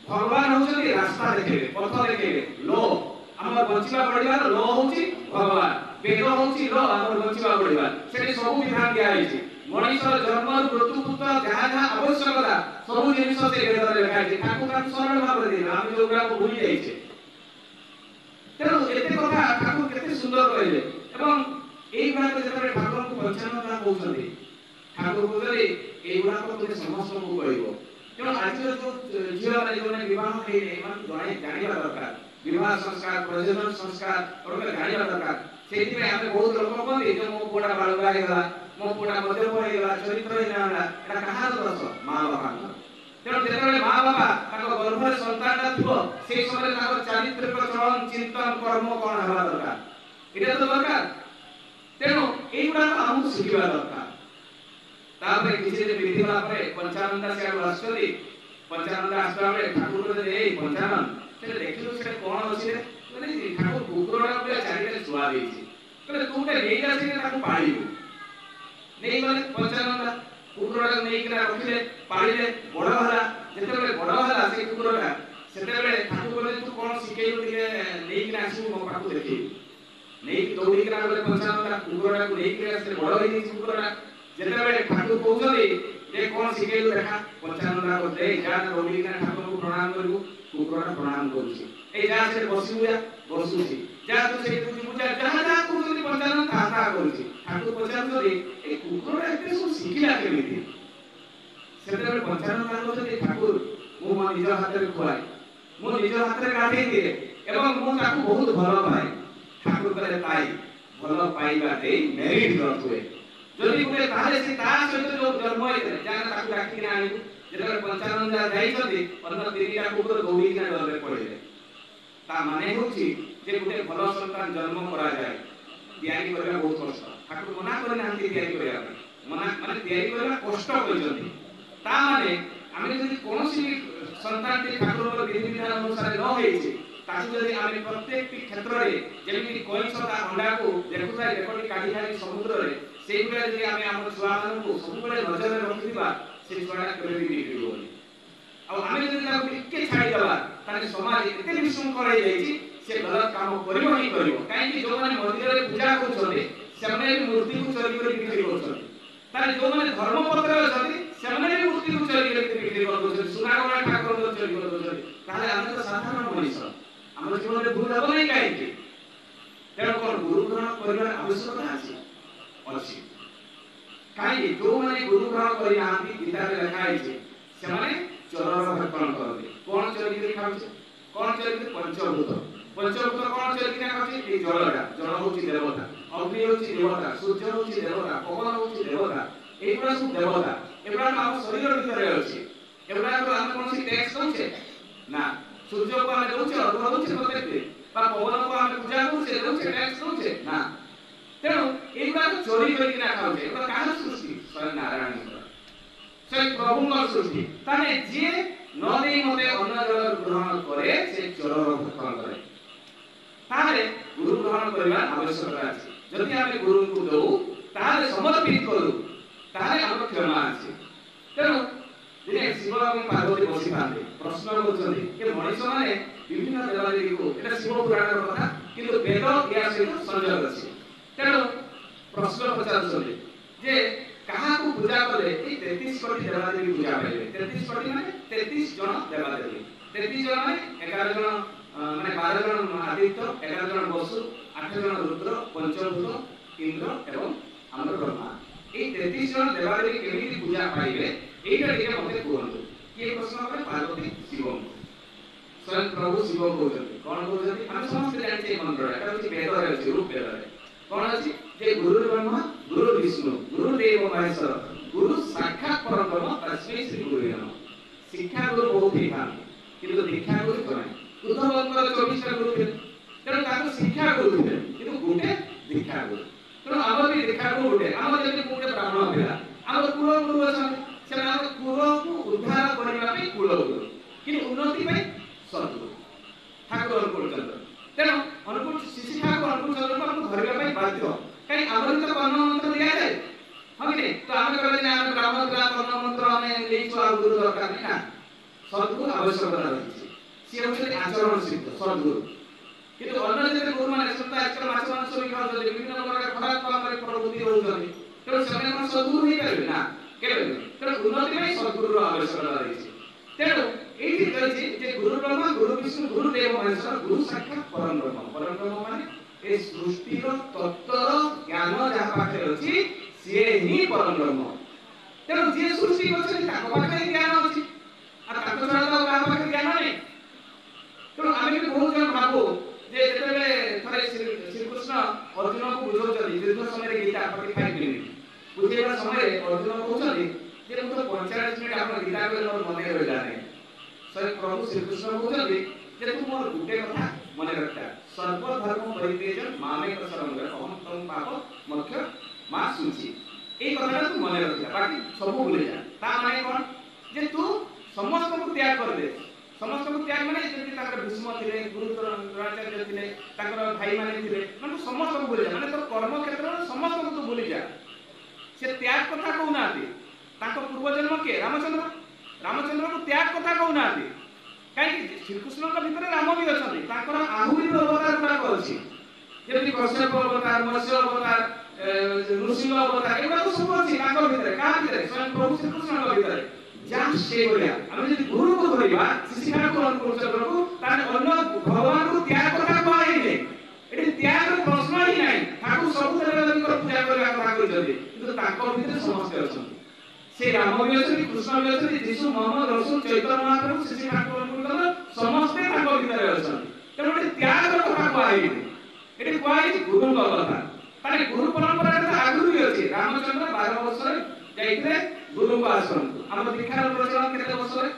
ଭଗବାନ ହଉଛନ୍ତି ରାସ୍ତା ଦେଖେଇବେ ପଥ ଦେଖେଇବେ ଲୋ ଆମର ବଞ୍ଚିବା ପଡ଼ିବାର ଲୋ ହଉଛି ଭଗବାନ ବେଦ ହଉଛି ଲୋ ଆମର ବଞ୍ଚିବା ପଡ଼ିବାର ସେଠି ସବୁ ବିଧାନ ଦିଆଯାଇଛି ମଣିଷର ଜନ୍ମରୁ ମୃତ୍ୟୁ ପର୍ଯ୍ୟନ୍ତ ଯାହା ଯାହା ଆବଶ୍ୟକତା ସବୁ ଜିନିଷ ସେ ବେଦରେ ଲେଖା ହେଇଛି ତାକୁ ସରଳ ଭାବରେ ଦେଇଦେବେ ଆମେ ଯୋଉଗୁଡ଼ାକୁ ଭୁଲି ଯାଇଛେ ତେଣୁ ଏତେ କଥା ଠାକୁର କେତେ ସୁନ୍ଦର କହିଲେ ଏବଂ ଏଇଗୁଡ଼ାକ ଯେତେବେଳେ ଠାକୁରଙ୍କୁ ପଞ୍ଚାନନ କହୁଛନ୍ତି ଠାକୁର କହୁଛନ୍ତି ଏଇଗୁଡ଼ାକ ତୁମେ ସମସ୍ତଙ୍କୁ କହିବ ତେଣୁ ଆଜିର ଯୋଉ ଝିଅମାନେ ଯୋଉମାନେ ବିବାହ ହେଇନି ଏମାନଙ୍କୁ ଜାଣିବା ଦରକାର ବିବାହ ସଂସ୍କାର ପ୍ରଜନନ ସଂସ୍କାର ଗୋଟେ ଜାଣିବା ଦରକାର ସେଇଥିପାଇଁ ଆମେ ବହୁତ ଲୋକ କହନ୍ତି ଯେ ମୋ ପୁଅଟା ବାଳୁଙ୍ଗା ହେଇଗଲା ମୋ ପୁଅଟା ମଦ୍ୟପ ହେଇଗଲା ଚରିତ୍ରହୀନ ହେଲା ଏଟା କାହାର ଦୋଷ ମା ବାପାଙ୍କର ତେଣୁ ଯେତେବେଳେ ମା ବାପା ତାଙ୍କ ଗର୍ଭରେ ସନ୍ତାନଟା ଥିବ ସେଇ ସମୟରେ ତାଙ୍କର ଚାରିତ୍ରିକ ଚଳନ ଚିନ୍ତନ କର୍ମ କଣ ହେବା ଦରକାର ଏଇଟା ତ ଦରକାର ତେଣୁ ଏଇଗୁଡ଼ାକ ଆମକୁ ଶିଖିବା ଦରକାର ତାପରେ କିଛି ଦିନ ବିତିଗଲା ପରେ ପଞ୍ଚାନନ୍ଦା ସିଆଡ଼ୁ ଆସୁଛନ୍ତି ପଞ୍ଚାନନ୍ଦା ଆସିଲା ବେଳେ ଠାକୁର କହିଲେ ଏଇ ପଞ୍ଚାନନ୍ଦ ସେଟା ଦେଖିଲୁ ସେଟା କଣ ଅଛି ରେ ଠାକୁର କୁକୁରଟା ପୁରା ଚାରିଟାରେ ଶୁଆ ଦେଇଛି କହିଲେ ତୁ ଗୋଟେ ନେଇ ଆସିଲେ ତାକୁ ପାଳିବୁ ନେଇଗଲେ ପଞ୍ଚାନନ୍ଦା କୁକୁରଟାକୁ ନେଇକିନା ରଖିଲେ ପାଳିଲେ ବଡ଼ ହେଲା ଯେତେବେଳେ ବଡ଼ ହେଲା ସେ କୁକୁରଟା ସେତେବେଳେ ଠାକୁର କହିଲେ ତୁ କଣ ଶିଖେଇଲୁ ଟିକେ ନେଇକିନା ଆସିବୁ ମୋ ପାଖକୁ ଦେଖେଇବୁ ନେଇକି ଦୌଡ଼ିକିନା ଗଲେ ପଞ୍ଚାନନ୍ଦା କୁକୁରଟାକୁ ନେଇକିନା ଆସିଲେ ବଡ଼ ହେଇଯାଇଛି କୁକୁରଟା ଯେତେବେଳେ ଠାକୁର କହୁଛନ୍ତି ଯେ କଣ ଶିଖେଇଲୁ ଦେଖା ପଞ୍ଚାନନ୍ଦା କହିଲେ ଯା ଦୌଡ଼ିକିନା ଠାକୁରଙ୍କୁ ପ୍ରଣାମ କରିବୁ କୁକୁରଟା ପ୍ରଣାମ କରୁଛି ଏଇ ଯା ସେ ବସିବୁ ବସୁଛି ଯା ତୁ ସେଇ ପୂଜା ଯାହା ଯାହା କହୁଛନ୍ତି ପଞ୍ଚାନନ୍ଦ ତାହା ତାହା କରୁଛି ଠାକୁର ପଚାରୁଛନ୍ତି এই কুকুরটা এতে সব শিখিলা কেমিতি সেতেବେଳେ ପଞ୍ଚାନନ୍ଦ କହୁଛନ୍ତି ଠାକୁର ମୁଁ ମୋ ନିଜ ହାତରେ ଖୁଆଏ ମୁଁ ନିଜ ହାତରେ ଗାଧେଇ ଦିଏ ଏବଂ ମୁଁ ତାକୁ ବହୁତ ଭଲ ପାଏ ଠାକୁର କହିଲେ ତାଇ ଭଲ ପାଇବା ଦେଇ ମେରିଟ୍ କରୁଥିବେ ଯଦି ଗୋଟେ ତାହେଲେ ସେ ତା ସହିତ ଯୋଉ ଜନ୍ମ ହେଇଥିଲେ ଯାହା ତାକୁ ଡାକିକିନା ଆଣିବୁ ଯେତେବେଳେ ପଞ୍ଚାନନ୍ଦ ଯାଇଛନ୍ତି ଅନ୍ୟ ତିନିଟା କୁକୁର ଦୌଡ଼ିକିନା ଡରରେ ପଡ଼ିଲେ ତା ମାନେ ହେଉଛି ଯେ ଗୋଟେ ଭଲ ସନ୍ତାନ ଜନ୍ମ କରାଯାଏ ତିଆରି କରିବା ବହୁତ କଷ୍ଟ ଠାକୁର ମନା କରିନାହାନ୍ତି ତିଆରି କରିବା ପାଇଁ ମନା ମାନେ ତିଆରି କରିବା କଷ୍ଟ କହିଛନ୍ତି ତା ମାନେ ଆମେ ଯଦି କୌଣସି ସନ୍ତାନଟି ଠାକୁରଙ୍କର ବିଧିବିଧାନ ଅନୁସାରେ ନ ହେଇଛି ତାକୁ ଯଦି ଆମେ ପ୍ରତ୍ୟେକଟି କ୍ଷେତ୍ରରେ ଯେମିତି କଇଁଛ ତା ଅଣ୍ଡାକୁ ଦେଖୁଥାଏ ରେକର୍ଡି କାଢ଼ିଥାଏ ସମୁଦ୍ରରେ ସେଇଭଳିଆ ଯଦି ଆମେ ଆମ ଛୁଆମାନଙ୍କୁ ସବୁବେଳେ ନଜରରେ ରଖିଥିବା ସେ ଛୁଆଟା କେବେ ବି ବିଗିଡ଼ିବନି ଆଉ ଆମେ ଯଦି ତାକୁ ଟିକେ ଛାଡ଼ିଦେବା ତାହେଲେ ସମାଜ ଏତେ ବିଶୃଙ୍ଖଳ ହେଇଯାଇଛି ସେ ଗଲତ କାମ କରିବ ହିଁ କରିବ କାହିଁକି ଯୋଉମାନେ ମନ୍ଦିରରେ ପୂଜା କରୁଛନ୍ତି ସେମାନେ ବି ମୂର୍ତ୍ତିକୁ ଚୋରି କରି ବିକ୍ରି କରୁଛନ୍ତି ତାହେଲେ ଯୋଉମାନେ ଧର୍ମପତ୍ରରେ ଅଛନ୍ତି ସେମାନେ ବି ମୂର୍ତ୍ତିକୁ ଚୋରି କରି ବିକ୍ରି କରୁଛନ୍ତି ସୁନାଗଣା ଠାକୁରଙ୍କୁ ଚୋରି କରୁଛନ୍ତି ତାହେଲେ ଆମେ ତ ସାଧାରଣ ମଣିଷ ଆମର ଜୀବନରେ ଭୁଲ ହେବ ନାହିଁ କାହିଁକି ତେଣୁ କ'ଣ ଗୁରୁ ଗ୍ରହଣ କରିବାର ଆବଶ୍ୟକତା ଅଛି କାହିଁକି ଯୋଉମାନେ ଗୁରୁ ଗ୍ରହଣ କରିନାହାନ୍ତି ଗୀତାରେ ଲେଖା ହେଇଛି ସେମାନେ ଚୋରର ଭକ୍ଷଣ କରନ୍ତି କ'ଣ ଚୋରି କରି ଖାଉଛି କ'ଣ ଚୋରି କରି ପଞ୍ଚଭୂତ ପଞ୍ଚଭୂତ କ'ଣ ଚୋରିକିନା ଖାଉଛି ଏଇ ଜଳଟା ଜଳ ହେଉଛି ଦେବତା ଅଗ୍ନି ହେଉଛି ଦେବତା ସୂର୍ଯ୍ୟ ହେଉଛି ଦେବତା ପବନ ହେଉଛି ଦେବତା এইগুলা সব দেবতা এগুলা ଆମ ଶରୀର ଭିତରେ ଅଛି ଏଗୁଡାକ ଆମେ କୌଣସି ଟ୍ୟାକ୍ସ ଦଉଛେ ନା ସୂର୍ଯ୍ୟକୁ ଆମେ ଦଉଛେ ଅର୍ଘ୍ୟ ଦଉଛେ ପ୍ରତ୍ୟେକ ବା ପବନକୁ ଆମେ ପୂଜା କରୁଛେ ଦଉଛେ ଟ୍ୟାକ୍ସ ଦଉଛେ ନା ତେଣୁ ଏଗୁଡାକ ଚୋରି କରିକିନା ଖାଉଛେ ଏଗୁଡା କାହାର ସୃଷ୍ଟି ସ୍ୱୟଂ ନାରାୟଣଙ୍କର ସ୍ୱୟଂ ପ୍ରଭୁଙ୍କର ସୃଷ୍ଟି ତାହେଲେ ଯିଏ ନ ଦେଇ ମତେ ଅନ୍ନ ଜଳ ଗ୍ରହଣ କରେ ସେ ଚୋରର ଭକ୍ଷଣ କରେ ତାହେଲେ ଗୁରୁ ଗ୍ରହଣ କରିବା ଆବଶ୍ୟକତା ଅଛି ଯଦି ଆମେ ଗୁରୁଙ୍କୁ ଦଉ ତାହେଲେ ସମର୍ପିତ କରୁ ତାହେଲେ ଆମର କ୍ଷମା ଅଛି ତେଣୁ ଦିନେ ଶିବ ଏବଂ ପ୍ରଶ୍ନ କରୁଛନ୍ତି ଯେ ମଣିଷ ମାନେ ବିଭିନ୍ନ ଦେବାଦେବୀଙ୍କୁ, ଏଟା ଶିବ ପୁରାଣର କଥା, କିନ୍ତୁ ବେଦ ଏହା ସହିତ ସଂଯୋଗ ଅଛି। ତେଣୁ ପ୍ରଶ୍ନ ପଚାରୁଛନ୍ତି ଯେ କାହାକୁ ପୂଜା କଲେ ଏଇ 33 କୋଟି ଦେବାଦେବୀ ପୂଜା ପାଇବେ? 33 କୋଟି ମାନେ 33 ଜଣ ଦେବାଦେବୀ, 33 ଜଣ ମାନେ 11 ଜଣ ମାନେ 12 ଜଣ ଆଦିତ୍ୟ, 11 ଜଣ ବସୁ, 8 ଜଣ ରୁଦ୍ର, ପଞ୍ଚଭୂତ ଇନ୍ଦ୍ର ଏବଂ ଆମର ବ୍ରହ୍ମା। এই 33 জন দেবাদেবী কেমিতি পূজা পাইবে এইটা ଟିକେ মতে କୁହନ୍ତୁ। କିଏ ପ୍ରଶ୍ନ କଲେ? ପାର୍ବତୀ ଶିବଙ୍କୁ। ସ୍ୱୟଂ ପ୍ରଭୁ ଶିବ କହୁଛନ୍ତି, କଣ କହୁଛନ୍ତି? ଆମେ ସମସ୍ତେ ଜାଣିଛେ ଏ ମନ୍ତ୍ର, ଏଟା ହଉଛି ବେଦରେ ଅଛି, ଋକ୍ ବେଦରେ କଣ ଅଛି ଯେ ଗୁରୁ ବ୍ରହ୍ମା ଗୁରୁ ବିଷ୍ଣୁ ଗୁରୁ ଦେବ ମହେଶ୍ୱର ଗୁରୁ ସାକ୍ଷାତ ପରବ୍ରହ୍ମ ତସ୍ମୈ ଶ୍ରୀ ଗୁରୁବେ ନମଃ। ଶିକ୍ଷା ଗୁରୁ ବହୁତ ହେଇଥାନ୍ତି କିନ୍ତୁ ଦୀକ୍ଷା ଗୁରୁ ଜଣେ। ଉଦ୍ଧବଙ୍କର 24ଟା ଗୁରୁ ଥିଲେ, ତେଣୁ ତାଙ୍କୁ ଶିକ୍ଷା ଗୁରୁ ଥିଲେ କିନ୍ତୁ ଗୋଟେ ଦୀକ୍ଷା ଗୁରୁ। ତେଣୁ ଆମର ବି ଦୀକ୍ଷା ଗୁରୁ ଗୋଟେ। ଆମର ଯେମିତି ଗୋଟେ ବ୍ରାହ୍ମଣ ପିଲା, ଆମର କୁଳ ଗୁରୁ ଅଛନ୍ତି, ସେମାନେ ଆମର କୁଳକୁ ଉଦ୍ଧାର କରିବା ପାଇଁ କୁଳ ଗୁରୁ, କିନ୍ତୁ ଉନ୍ନତି ପାଇଁ ସଦ୍ଗୁରୁ ଠାକୁର ଅନୁକୂଳ ଚନ୍ଦ୍ର। ତେଣୁ ଅନୁକୂଳ ଶିଶି ଠାକୁର ଅନୁକୂଳ ଚନ୍ଦ୍ରକୁ ଆମକୁ ଧରିବା ପାଇଁ ବାଧ୍ୟ। କାହିଁ ଆମର ବି ତ କର୍ମ ମନ୍ତ୍ର ଦିଆଯାଏ, ହଁ କି ନାହିଁ? ତ ଆମେ କହିବା ଯେ ଆମେ ବ୍ରାହ୍ମଣ ପିଲା କର୍ମ ମନ୍ତ୍ର ଆମେ ନେଇଛୁ, ଆଉ ଗୁରୁ ଦରକାର ନାହିଁ। ନା, ସଦ୍ଗୁରୁ ଆବଶ୍ୟକତା ରହିଛି। ସିଏ ହେଉଛନ୍ତି ଆଚରଣ ସିଦ୍ଧ ସଦ୍ଗୁରୁ। କିନ୍ତୁ ଅନ୍ୟ ଯେତେ ଗୁରୁମାନେ ସେମାନେ ଆଜକାଲ ମାଛ ମାଂସ ବି ଖାଉଛନ୍ତି, ବିଭିନ୍ନ ପ୍ରକାର ଖରାପ କାମରେ ପ୍ରବୃତ୍ତି ରହୁଛନ୍ତି, ତେଣୁ ସେମାନେ କଣ ସଦ୍ଗୁରୁ ହେଇପାରିବେ? ନା, କେବେ ନୁହେଁ। ତେଣୁ ଉନ୍ନତି ପାଇଁ ସଦ୍ଗୁରୁର ଆବଶ୍ୟକତା ରହିଛି। ତେଣୁ ଏଇଠି ରହିଛି ଯେ ଗୁରୁ ବ୍ରହ୍ମା ଗୁରୁ ବିଷ୍ଣୁ ଗୁରୁ ଦେବ ମହେଶ୍ୱର ଗୁରୁ ସାକ୍ଷାତ ପରମ ବ୍ରହ୍ମ। ପରମ ବ୍ରହ୍ମ ମାନେ ଏ ସୃଷ୍ଟିର ତତ୍ତ୍ୱର ଜ୍ଞାନ ଯାହା ପାଖରେ ଅଛି ସିଏ ହିଁ ପରମ ବ୍ରହ୍ମ। ତେଣୁ ଯିଏ ସୃଷ୍ଟି କରିଛନ୍ତି ତାଙ୍କ ପାଖରେ ଜ୍ଞାନ ଅଛି, ଆଉ ତାଙ୍କ ଛଡା ତ କାହା ପାଖରେ ଜ୍ଞାନ ନାହିଁ। ତେଣୁ ଆମେ ବି ବହୁତ ଜଣ ଭାବୁ ଯେ ଯେତେବେଳେ ଥରେ ଶ୍ରୀକୃଷ୍ଣ ଅର୍ଜୁନକୁ ବୁଝାଉଛନ୍ତି ଯୁଦ୍ଧ ସମୟରେ ଗୀତା 45 ମିନିଟ୍ ବୁଝେଇବା ସମୟରେ ଅର୍ଜୁନ କହୁଛନ୍ତି ଯେ ମୁଁ ତ 45 ମିନିଟ୍ ଆପଣ ଗୀତା କହିଲେ ମୋର ମନେ ରହିଲା ନାହିଁ। ସ୍ୱୟଂ ପ୍ରଭୁ ଶ୍ରୀକୃଷ୍ଣ କହୁଛନ୍ତି ଯେ ତୁ ମୋର ଗୋଟେ କଥା ମନେ ରଖିଥା, ସର୍ବଧର୍ମ ପରିତ୍ୟଜ୍ୟ ମାମେକ ଶରଣଂ ଗଚ୍ଛ ଅହଂ ତ୍ୱଂ ପାପ ମୋକ୍ଷ ମା ଶୁଚି। এই কথাটা ତୁ ମନେ ରଖିଥା, ବାକି ସବୁ ଭୁଲିଯା। ତା ମାନେ କଣ? ଯେ ତୁ ସମସ୍ତଙ୍କୁ ତ୍ୟାଗ କରିଦେ। ସମସ୍ତଙ୍କୁ ତ୍ୟାଗ ମାନେ ଯେମିତି ତାଙ୍କର ଭୀଷ୍ମ ଥିଲେ, ଗୁରୁ ଦ୍ରୋଣାଚାର୍ଯ୍ୟ ଥିଲେ, ତାଙ୍କର ଭାଇମାନେ ଥିଲେ, ମାନେ ସମସ୍ତଙ୍କୁ ଭୁଲିଯା। ମାନେ ତୋର କର୍ମ କ୍ଷେତ୍ରରେ ସମସ୍ତଙ୍କୁ ତୁ ଭୁଲିଯା। ସେ ତ୍ୟାଗ କଥା କହୁନାହାନ୍ତି। ତାଙ୍କ ପୂର୍ବଜନ୍ମ କିଏ? ରାମଚନ୍ଦ୍ର। ରାମଚନ୍ଦ୍ରକୁ ତ୍ୟାଗ କଥା କହୁନାହାନ୍ତି। କାହିଁକି? ଶ୍ରୀକୃଷ୍ଣଙ୍କ ଭିତରେ ରାମ ବି ଅଛନ୍ତି, ତାଙ୍କର ଆହୁରି ବି ଅବତାର ଗୁଡ଼ାକ ଅଛି, ଯେମିତି କଶ୍ୟପ ଅବତାର, ମତ୍ସ୍ୟ ଅବତାର, ନୃସିଂହ ଅବତାର, ଏଗୁଡ଼ାକ ସବୁ ଅଛି ତାଙ୍କ ଭିତରେ। କାହା ଭିତରେ? ସ୍ୱୟଂ ପ୍ରଭୁ ଶ୍ରୀକୃଷ୍ଣଙ୍କ ଭିତରେ। ଯାହା ସେଇଭଳିଆ ଆମେ ଯଦି ଗୁରୁକୁ ଧରିବା ଶିଶି ଠାକୁର ଅନୁକୂଳ ଚନ୍ଦ୍ରକୁ, ତାହେଲେ ଅନ୍ୟ ଭଗବାନଙ୍କୁ ତ୍ୟାଗ କଥା କୁହାହେଇନି। ଏଠି ତ୍ୟାଗର ପ୍ରଶ୍ନ ହିଁ ନାହିଁ। ଠାକୁର ସବୁ ଦେବଦେବୀଙ୍କର ପୂଜା କରିବା କଥା କହିଛନ୍ତି, କିନ୍ତୁ ତାଙ୍କ ଭିତରେ ସମସ୍ତେ ଅଛନ୍ତି। ସେ ରାମ ବି ଅଛନ୍ତି, କୃଷ୍ଣ ବି ଅଛନ୍ତି, ଯୀଶୁ, ମହମ୍ମଦ, ରସୁଲ, ଚୈତନ୍ୟ ମହାପ୍ରଭୁ, ଶିଶି ଠାକୁର ଅନୁକୂଳ ଚନ୍ଦ୍ର ସମସ୍ତେ ତାଙ୍କ ଭିତରେ ଅଛନ୍ତି। ତେଣୁ ଏଠି ତ୍ୟାଗର କଥା କୁହାହେଇନି, ଏଠି କୁହାହେଇଛି ଗୁରୁଙ୍କ କଥା। ତାହେଲେ ଗୁରୁ ପରମ୍ପରାରେ ତ ଆଗରୁ ବି ଅଛି। ରାମଚନ୍ଦ୍ର 12 ବର୍ଷରେ ଯାଇଥିଲେ ଗୁରୁଙ୍କ ଆଶ୍ରମକୁ। ଆମର ଦୀକ୍ଷାର ପ୍ରଚଳନ କେତେ ବର୍ଷରେ?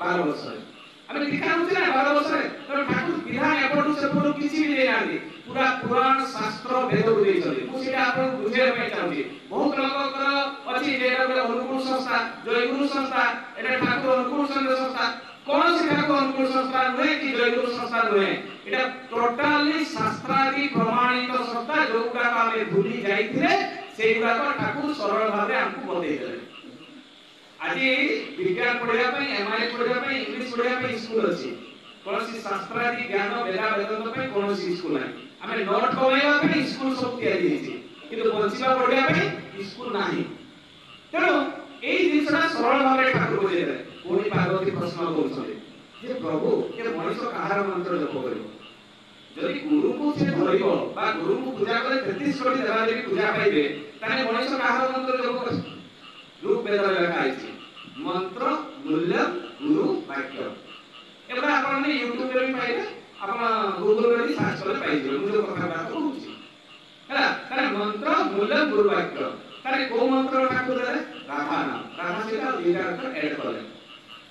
12 ବର୍ଷରେ। ଆମେ ଦୀକ୍ଷା ହଉଛି ନା 12 ବର୍ଷରେ। ତେଣୁ ଠାକୁର ବିଧାନ ଏପଟୁ ସେପଟୁ କିଛି ବି ଦେଇନାହାନ୍ତି, ପୁରା ପୁରାଣ ଶାସ୍ତ୍ର ବେଦକୁ ଦେଇଛନ୍ତି। ମୁଁ ସେଇଟା ଆପଣଙ୍କୁ ବୁଝେଇବା ପାଇଁ ଚାହୁଁଛି। ବହୁତ ଲୋକଙ୍କର ଅଛି ଯେ ଏଟା ଗୋଟେ ଅନୁକୂଳ ସଂସ୍ଥା, ଜୟଗୁରୁ ସଂସ୍ଥା, ଏଟା ଠାକୁର ଅନୁକୂଳ ସଂସ୍ଥା। କୌଣସି ଠାକୁର ଅନୁକୂଳ ସଂସ୍ଥା ନୁହେଁ କି ଜୟଗୁରୁ ସଂସ୍ଥା ନୁହେଁ। ଏଟା ଟୋଟାଲି ଶାସ୍ତ୍ରାଦି ପ୍ରମାଣିତ ସଂସ୍ଥା, ଯୋଉଗୁଡାକ ଆମେ ଭୁଲି ଯାଇଥିଲେ ସେଇଗୁଡାକ ଠାକୁର ସରଳ ଭାବରେ ଆମକୁ ବତେଇଦେଲେ। ଆଜି ବିଜ୍ଞାନ ପଢିବା ପାଇଁ, MI ପଢିବା ପାଇଁ, ଇଂଲିଶ ପଢିବା ପାଇଁ ସ୍କୁଲ ଅଛି, କୌଣସି ଶାସ୍ତ୍ରାଦି ଜ୍ଞାନ ବେଦା ବେଦାନ୍ତ ପାଇଁ କୌଣସି ସ୍କୁଲ ନାହିଁ। ଆମେ ନୋଟ କମାଇବା ପାଇଁ ସ୍କୁଲ ସବୁ ତିଆରି ହେଇଛି, କିନ୍ତୁ ବଞ୍ଚିବା ପଢିବା ପାଇଁ ସ୍କୁଲ ନାହିଁ। ତେଣୁ ଏଇ ଜିନିଷଟା ସରଳ ଭାବରେ ଠାକୁର ବୁଝେଇଦେଲେ। ପୁଣି ପାର୍ବତୀ ପ୍ରଶ୍ନ କରୁଛନ୍ତି ଯେ ପ୍ରଭୁ ଏ ମଣିଷ କାହାର ମନ୍ତ୍ର ଜପ କରିବ? ଯଦି ଗୁରୁକୁ ସେ ଧରିବ ବା ଗୁରୁକୁ ପୂଜା କଲେ 33 କୋଟି ଦେବାଦେବୀ ପୂଜା ପାଇବେ, ତାହେଲେ ମଣିଷ କାହାର ମନ୍ତ୍ର ଜପ କରିବ? ଋକ୍ ବେଦରେ ଲେଖା ହେଇଛି ମନ୍ତ୍ର ମୂଲ୍ୟ ଗୁରୁ ବାକ୍ୟ। ଏଗୁଡ଼ା ଆପଣମାନେ ୟୁଟ୍ୟୁବରେ ବି ପାଇବେ, ଆପଣ ଗୁଗଲରେ ବି ସର୍ଚ୍ଚ କଲେ ପାଇଯିବେ। ମୁଁ ଯୋଉ କଥା କହୁଛି ହେଲା, ତାହେଲେ ମନ୍ତ୍ର ମୂଲ୍ୟ ଗୁରୁ ବାକ୍ୟ। ତାହେଲେ କୋଉ ମନ୍ତ୍ର ଠାକୁର ଦେଲେ? ରାଧା ନାମ। ରାଧା ସହିତ ଦୁଇଟା ଅକ୍ଷର ଏଡ୍ କଲେ।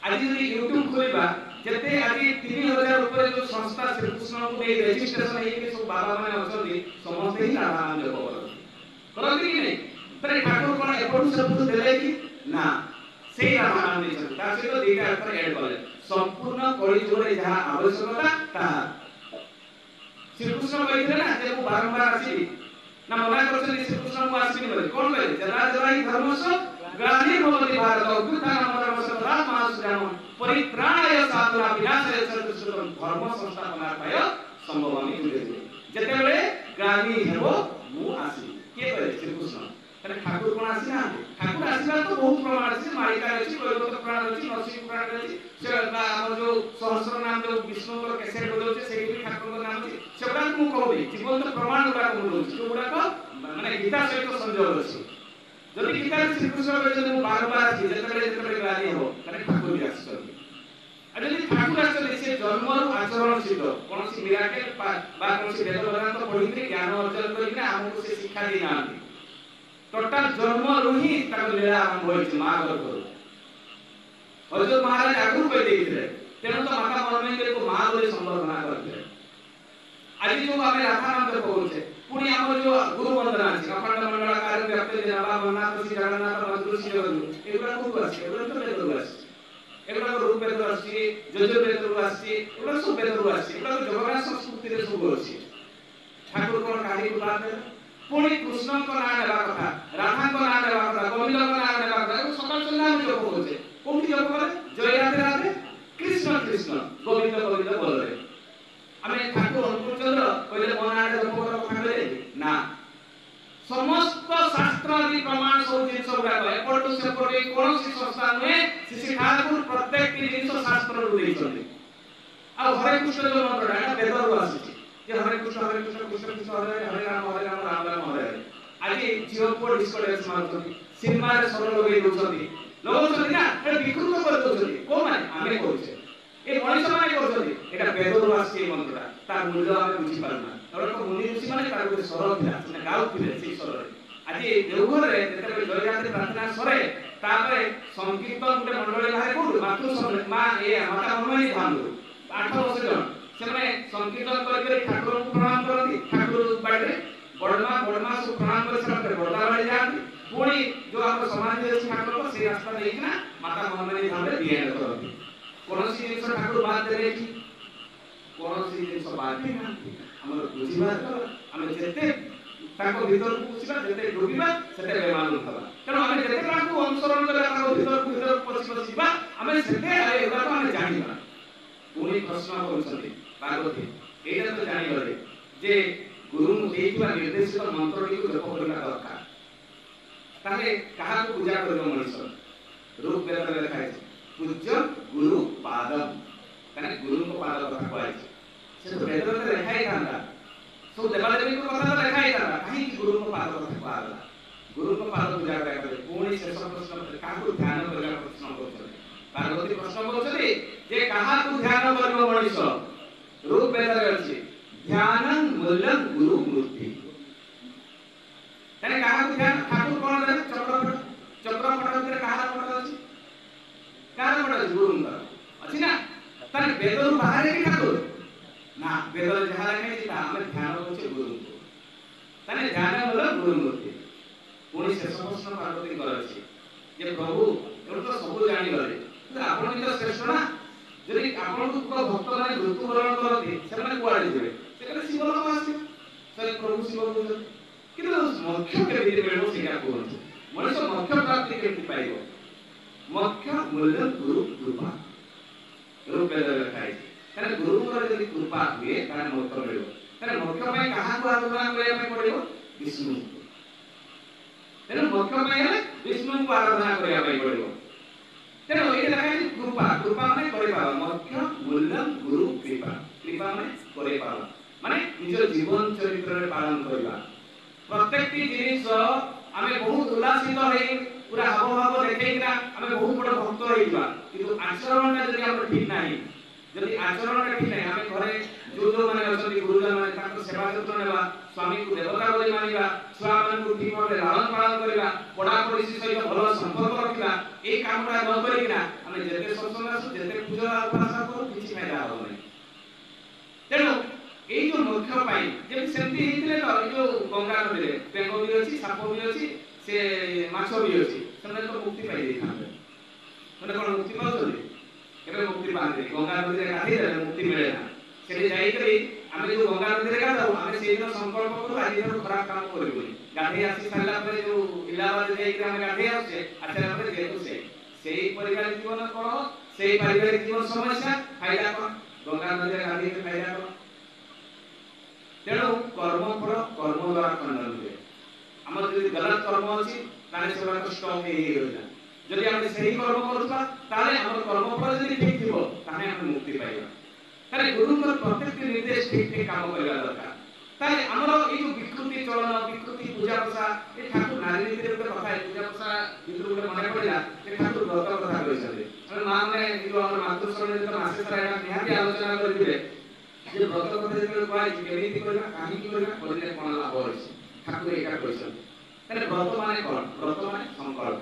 ଆଜି ଯଦି ୟୁଟ୍ୟୁବ ଖୋଲିବା, ଯେତେ ଆଜି 3000 ଉପରେ ଯୋଉ ସଂସ୍ଥା ଶ୍ରୀକୃଷ୍ଣଙ୍କୁ ନେଇ ରେଜିଷ୍ଟ୍ରେସନ ହେଇକି ସବୁ ବାବା ମାନେ ଅଛନ୍ତି, ସମସ୍ତେ ହିଁ ରାଧା ନାମ ଜପ କରନ୍ତି। କରନ୍ତି କି ନାହିଁ? ତାହେଲେ ଠାକୁର କଣ ଏପଟୁ ସେପଟୁ ଦେଲେ କି? ନା, ସେଇ ରାଧା ନାମ ଦେଇଛନ୍ତି, ତା ସହିତ ଦୁଇଟା ଅକ୍ଷର ଏଡ୍ କଲେ। ସମ୍ପୂର୍ଣ୍ଣ କଳିଯୁଗରେ ଯାହା ଆବଶ୍ୟକତା ତାହା। ଶ୍ରୀକୃଷ୍ଣ କହିଥିଲେ ନା ଯେ ମୁଁ ବାରମ୍ବାର ଆସିବି, ନା ମନା କରିଛନ୍ତି ଶ୍ରୀକୃଷ୍ଣ ମୁଁ ଆସିବି ବୋଲି? କଣ କହିଲେ? ଯଦା ଯଦା ହି ଧର୍ମସ୍ୟ ଗ୍ଲାନିର୍ଭବତି ଭାରତ ଅଭ୍ୟୁତ୍ଥାନମଧର୍ମସ୍ୟ ତଦା महासुराम परित्राणाय साधुना विनाशाय सदृशम धर्म संस्थापनार्थाय संभवामि जुगे जेतेबेले ग्रामी हेबो मु आसी के करे श्री कृष्ण तने ठाकुर कोन आसी ना ठाकुर आसीबा तो बहुत प्रमाण अछि मालिका अछि कलियुग पुराण अछि नरसिंह पुराण अछि से हमर जो सहस्र नाम जो विष्णु को कैसे बोलौ छै सेही भी ठाकुर को नाम अछि सेबरा को कहबी जीवंत प्रमाण गुडा को बोलौ छै गुडा को माने गीता सहित संयोग अछि जदि गीता श्री कृष्ण कहै बार बार अछि जेतेबेले ग्रामी हेबो तने ठाकुर भी आसी अजली ठाकुर आछले से जन्म आचरण सिद्ध कोनसी मिराकल बा कोनसी वेद वेदांत पढिके ज्ञान अर्जन करिके हमको से शिक्षा दे नांती टोटल जन्म रुही तक लीला आरंभ होई छ मां गर्भ हजरत महाराज आगु कहि देथिले तेनो तो माता मनमेंद्र को मां बोली संबोधन करथिले आज जो आमे राधा नाम जप होछे पुणी हमर जो गुरु वंदना अछि अखंड मंडलाकार व्याप्त देवा वंदना श्री जगन्नाथ मधुर श्री गुरु एगुला खूब अछि एगुला तो वेद अछि एगुला रूप वेद अछि जजो वेद अछि एगुला सब वेद अछि एगुला जगन्नाथ संस्कृति रे सब अछि ठाकुर कोन काली को बात पुणी कृष्ण को नाम लेवा कथा राधा को नाम लेवा कथा गोविंद को नाम लेवा कथा सकल नाम जप होछे कोठी जप करे जय राधे राधे कृष्ण कृष्ण गोविंद गोविंद बोल रे हमें ठाकुर अनुकूल चंद्र कहले मन आडे जप कर कथा करे ना समस्त शास्त्र आदि प्रमाण सब जिन सब गुडा एपट सेपट कोन सी संस्था में श्री ठाकुर प्रत्येक जिन शास्त्र रू देइछन्ति आ हरे कृष्ण जो मंत्र है वेद रू आसी जे हरे कृष्ण कृष्ण कृष्ण हरे राम राम राम हरे हरे आज जीव को डिस्करेज मारछन्ति सिनेमा रे सरल लगे दोछन्ति लगछन्ति ना ए विकृत कर दोछन्ति को माने आमे कहछे ए मनुष्य माने कहछन्ति एटा वेद रू आसी मंत्रटा तार मूल्य आमे बुझी पारुना तो मुनि ऋषि माने तार गोटे सरल थिला से गाउ थिले से सरल आज देवघर रे जेते जय राधे प्रार्थना सरे तापरे संकीर्तन गोटे मंडली बाहर कोड मातृ मां ए माता मनमानी धाम 8 वर्ष जन से माने संकीर्तन करके ठाकुर को प्रणाम करती ठाकुर बाड़े बड़मा सब प्रणाम कर सारा बड़दा बाड़े जाती पुणी जो हम समाज में अछि ठाकुर को से रास्ता देख ना माता मनमानी धाम रे बियान करती कोनसी जिंस ठाकुर बात देले कि कोनसी जिंस बात ना हमर बुझिबार हम जेते ताको भीतर को पुछिबा जेते डुबिबा सेते बेमालूम हबा तेनो हम जेते ताको अनुसरण करे ताको भीतर पछिबा हम सेते एटा को हम जानिबा पुणी प्रश्न करछथि पार्वती एटा तो जानि गले जे गुरु देइबा निर्देशित मंत्रटी को जप करना दरकार ताले कहा को पूजा करबो मनुष्य रूप वेद में लिखा है पूज्य गुरु पादम तने गुरु को पाद कथा कहै छै से वेद में लिखा है थांदा सो देवादेवी को कथा लिखा है थांदा कहीं गुरु को पाद कथा कहला गुरु को पाद पूजा करे पुणी शेष प्रश्न कहा को ध्यान करला प्रश्न करछथि पार्वती प्रश्न करछथि जे कहा को ध्यान करबो मनुष्य रूप वेद में अछि ध्यानं मूलं गुरु मूर्ति तने कहा को ध्यान ठाकुर कोन दे चक्रपट में कहा पट अछि कहा पट गुरु अछि ना तने वेद रु बाहर के ठाकुर ना वेद जहा लिखा छै हम ध्यान होचे गुरु को तने ध्यान मूलं गुरु मूर्ति पुणी शेष प्रश्न पार्वती कर अछि जे प्रभु तो सब जानि गले आपण तो श्रेष्ठ ना जदि आपण को भक्त माने मृत्युवरण करते से माने कुआडे जेबे से कले शिव लोक आसे से प्रभु शिव बोल किंतु मोक्ष के विधि बेलो सिका कोन मनुष्य मोक्ष प्राप्ति केति पाइबो मोक्ष मूल्य गुरु कृपा रूप वेद लिखाई तने गुरु कर जदि कृपा हुए ताने मोक्ष मिलबो तने मोक्ष में कहा को आराधना करे में पड़िबो विष्णु तने मोक्ष में विष्णु को आराधना करे में पड़िबो तेनो ये लगा है कृपा कृपा माने करे पावा मोक्ष मूल्य गुरु कृपा कृपा माने करे पावा माने निज जीवन चरित्र रे पालन करबा प्रत्येक जिनिस आमे बहुत उल्लासित होई पूरा हाव भाव देखैना आमे बहुत बड़ भक्त होइबा किंतु आचरण जदि हम ठीक नाही जदि आचरण ठीक नाही आमे घरे जो माने अछंती गुरुजन माने ताको सेवा जतन नेबा स्वामी को देवता बोली मानिबा छुआ मान को ठीक भाबे लालन पालन करबा पढ़ा पढ़ी सहित भलो संपर्क रखिबा ए कामटा न करिना आमे जेते सत्संग आसु जेते पूजा उपासना करू किछि फायदा हो नै तेनो ए जो मोक्ष पाई जे सेंती हितले तो ए जो गंगा नदी रे पेंगो भी अछि साप भी अछि से माछो भी अछि सने तो मुक्ति पाई देई थांबे सने कोन मुक्ति पाउछली एबे मुक्ति पाए गंगा नदी रे गाधी रे मुक्ति मिले ना सेठी जाई करी आमे जो गंगा नदी रे गाधौ आमे से दिन संकल्प करू आज दिन खराब काम करिबोनी गाधी आसी साला परे जो इलाहाबाद जाई के आमे गाधी आछे अच्छा परे जेतु से সেই পারিবারিক জীবন কলহ, সেই পারিবারিক জীবন সমস্যা, ফায়দা কোন? গঙ্গা নদীরে গাধেইলে ফায়দা কোন? তেণু কর্মফল কর্ম দ্বারা খণ্ডন ହୁଏ। ଆମର ଯଦି ଗଲତ କର୍ମ ଅଛି ତାହେଲେ ସେଗୁଡାକ ଷ୍ଟକ୍ ହେଇ ରହିଲା। ଯଦି ଆମେ ସେହି କର୍ମ କରୁଥିବା ତାହେଲେ ଆମର କର୍ମଫଳ ଯଦି ଠିକ ଥିବ ତାହେଲେ ଆମେ ମୁକ୍ତି ପାଇବା। ତାହେଲେ ଗୁରୁଙ୍କର ପ୍ରତ୍ୟେକ ନିର୍ଦ୍ଦେଶ ଠିକ ଠିକ କାମ କରିବା ଦରକାର। ତାହେଲେ ଆମର ଏଇ ଯୋଉ ବିକୃତି ଚଳନ, ବିକୃତି ପୂଜା ପଶା, ଏ ଠାକୁର ନାରୀ ନୀତିରେ ଗୋଟେ କଥା, ପୂଜା ପଶା ଭିତରୁ ଗୋଟେ ମନେ ପଡ଼ିଲା, ଏ ଠାକୁର ବ୍ରତ କଥା କହିଛନ୍ତି। ଆମେ ମା ମାନେ ଏଇ ଯୋଉ ଆମର ମାତୃଶରଣରେ ଯେତେବେଳେ ମାସେ ସାରା ଏଇଟା ନିହାତି ଆଲୋଚନା କରିଥିବେ ଯେ ବ୍ରତ କଥା ଯେତେବେଳେ କୁହାଯାଇଛି କେମିତି କରିବା, କାହିଁକି କରିବା, କରିଲେ କଣ ଲାଭ ଅଛି, ଠାକୁର ଏଇଟା କହିଛନ୍ତି। ତାହେଲେ ବ୍ରତ ମାନେ କଣ? ବ୍ରତ ମାନେ ସଂକଳ୍ପ।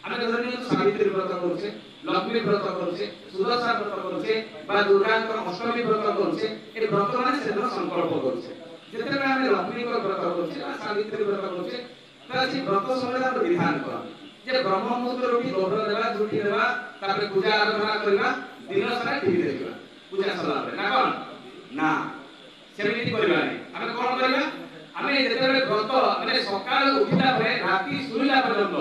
ଆମେ ଧରି ନିଅନ୍ତୁ ସାବିତ୍ରୀ ବ୍ରତ କରୁଛେ, ଲକ୍ଷ୍ମୀ ବ୍ରତ କରୁଛେ, ସୁଦଶା ବ୍ରତ କରୁଛେ ବା ଦୁର୍ଗାଙ୍କର ଅଷ୍ଟମୀ ବ୍ରତ କରୁଛେ, ଏ ବ୍ରତ ମାନେ ସେଦିନ ସଂକଳ୍ପ କରୁଛେ। ଯେତେବେଳେ ଆମେ ଲକ୍ଷ୍ମୀଙ୍କର ବ୍ରତ କରୁଛେ ବା ସାବିତ୍ରୀ ବ୍ରତ କରୁଛେ ତାହେଲେ ସେ ବ୍ରତ ସମୟରେ ଆମର ବିଧାନ କଣ? ଯେ ବ୍ରହ୍ମ ମୁହୂର୍ତ୍ତରୁ ଉଠି ଗୋବର ଦେବା, ଝୁଟି ଦେବା, ତାପରେ ପୂଜା ଆରାଧନା କରିବା, ଦିନ ସାରା ଟିଭି ଦେଖିବା ପୂଜା ସରିଲା ପରେ, ନା କଣ? ନା, ସେମିତି କରିବା ନାହିଁ। ଆମେ କଣ କରିବା? ଆମେ ଯେତେବେଳେ ବ୍ରତ ମାନେ ସକାଳୁ ଉଠିଲା ପରେ ରାତି ଶୋଇଲା ପର୍ଯ୍ୟନ୍ତ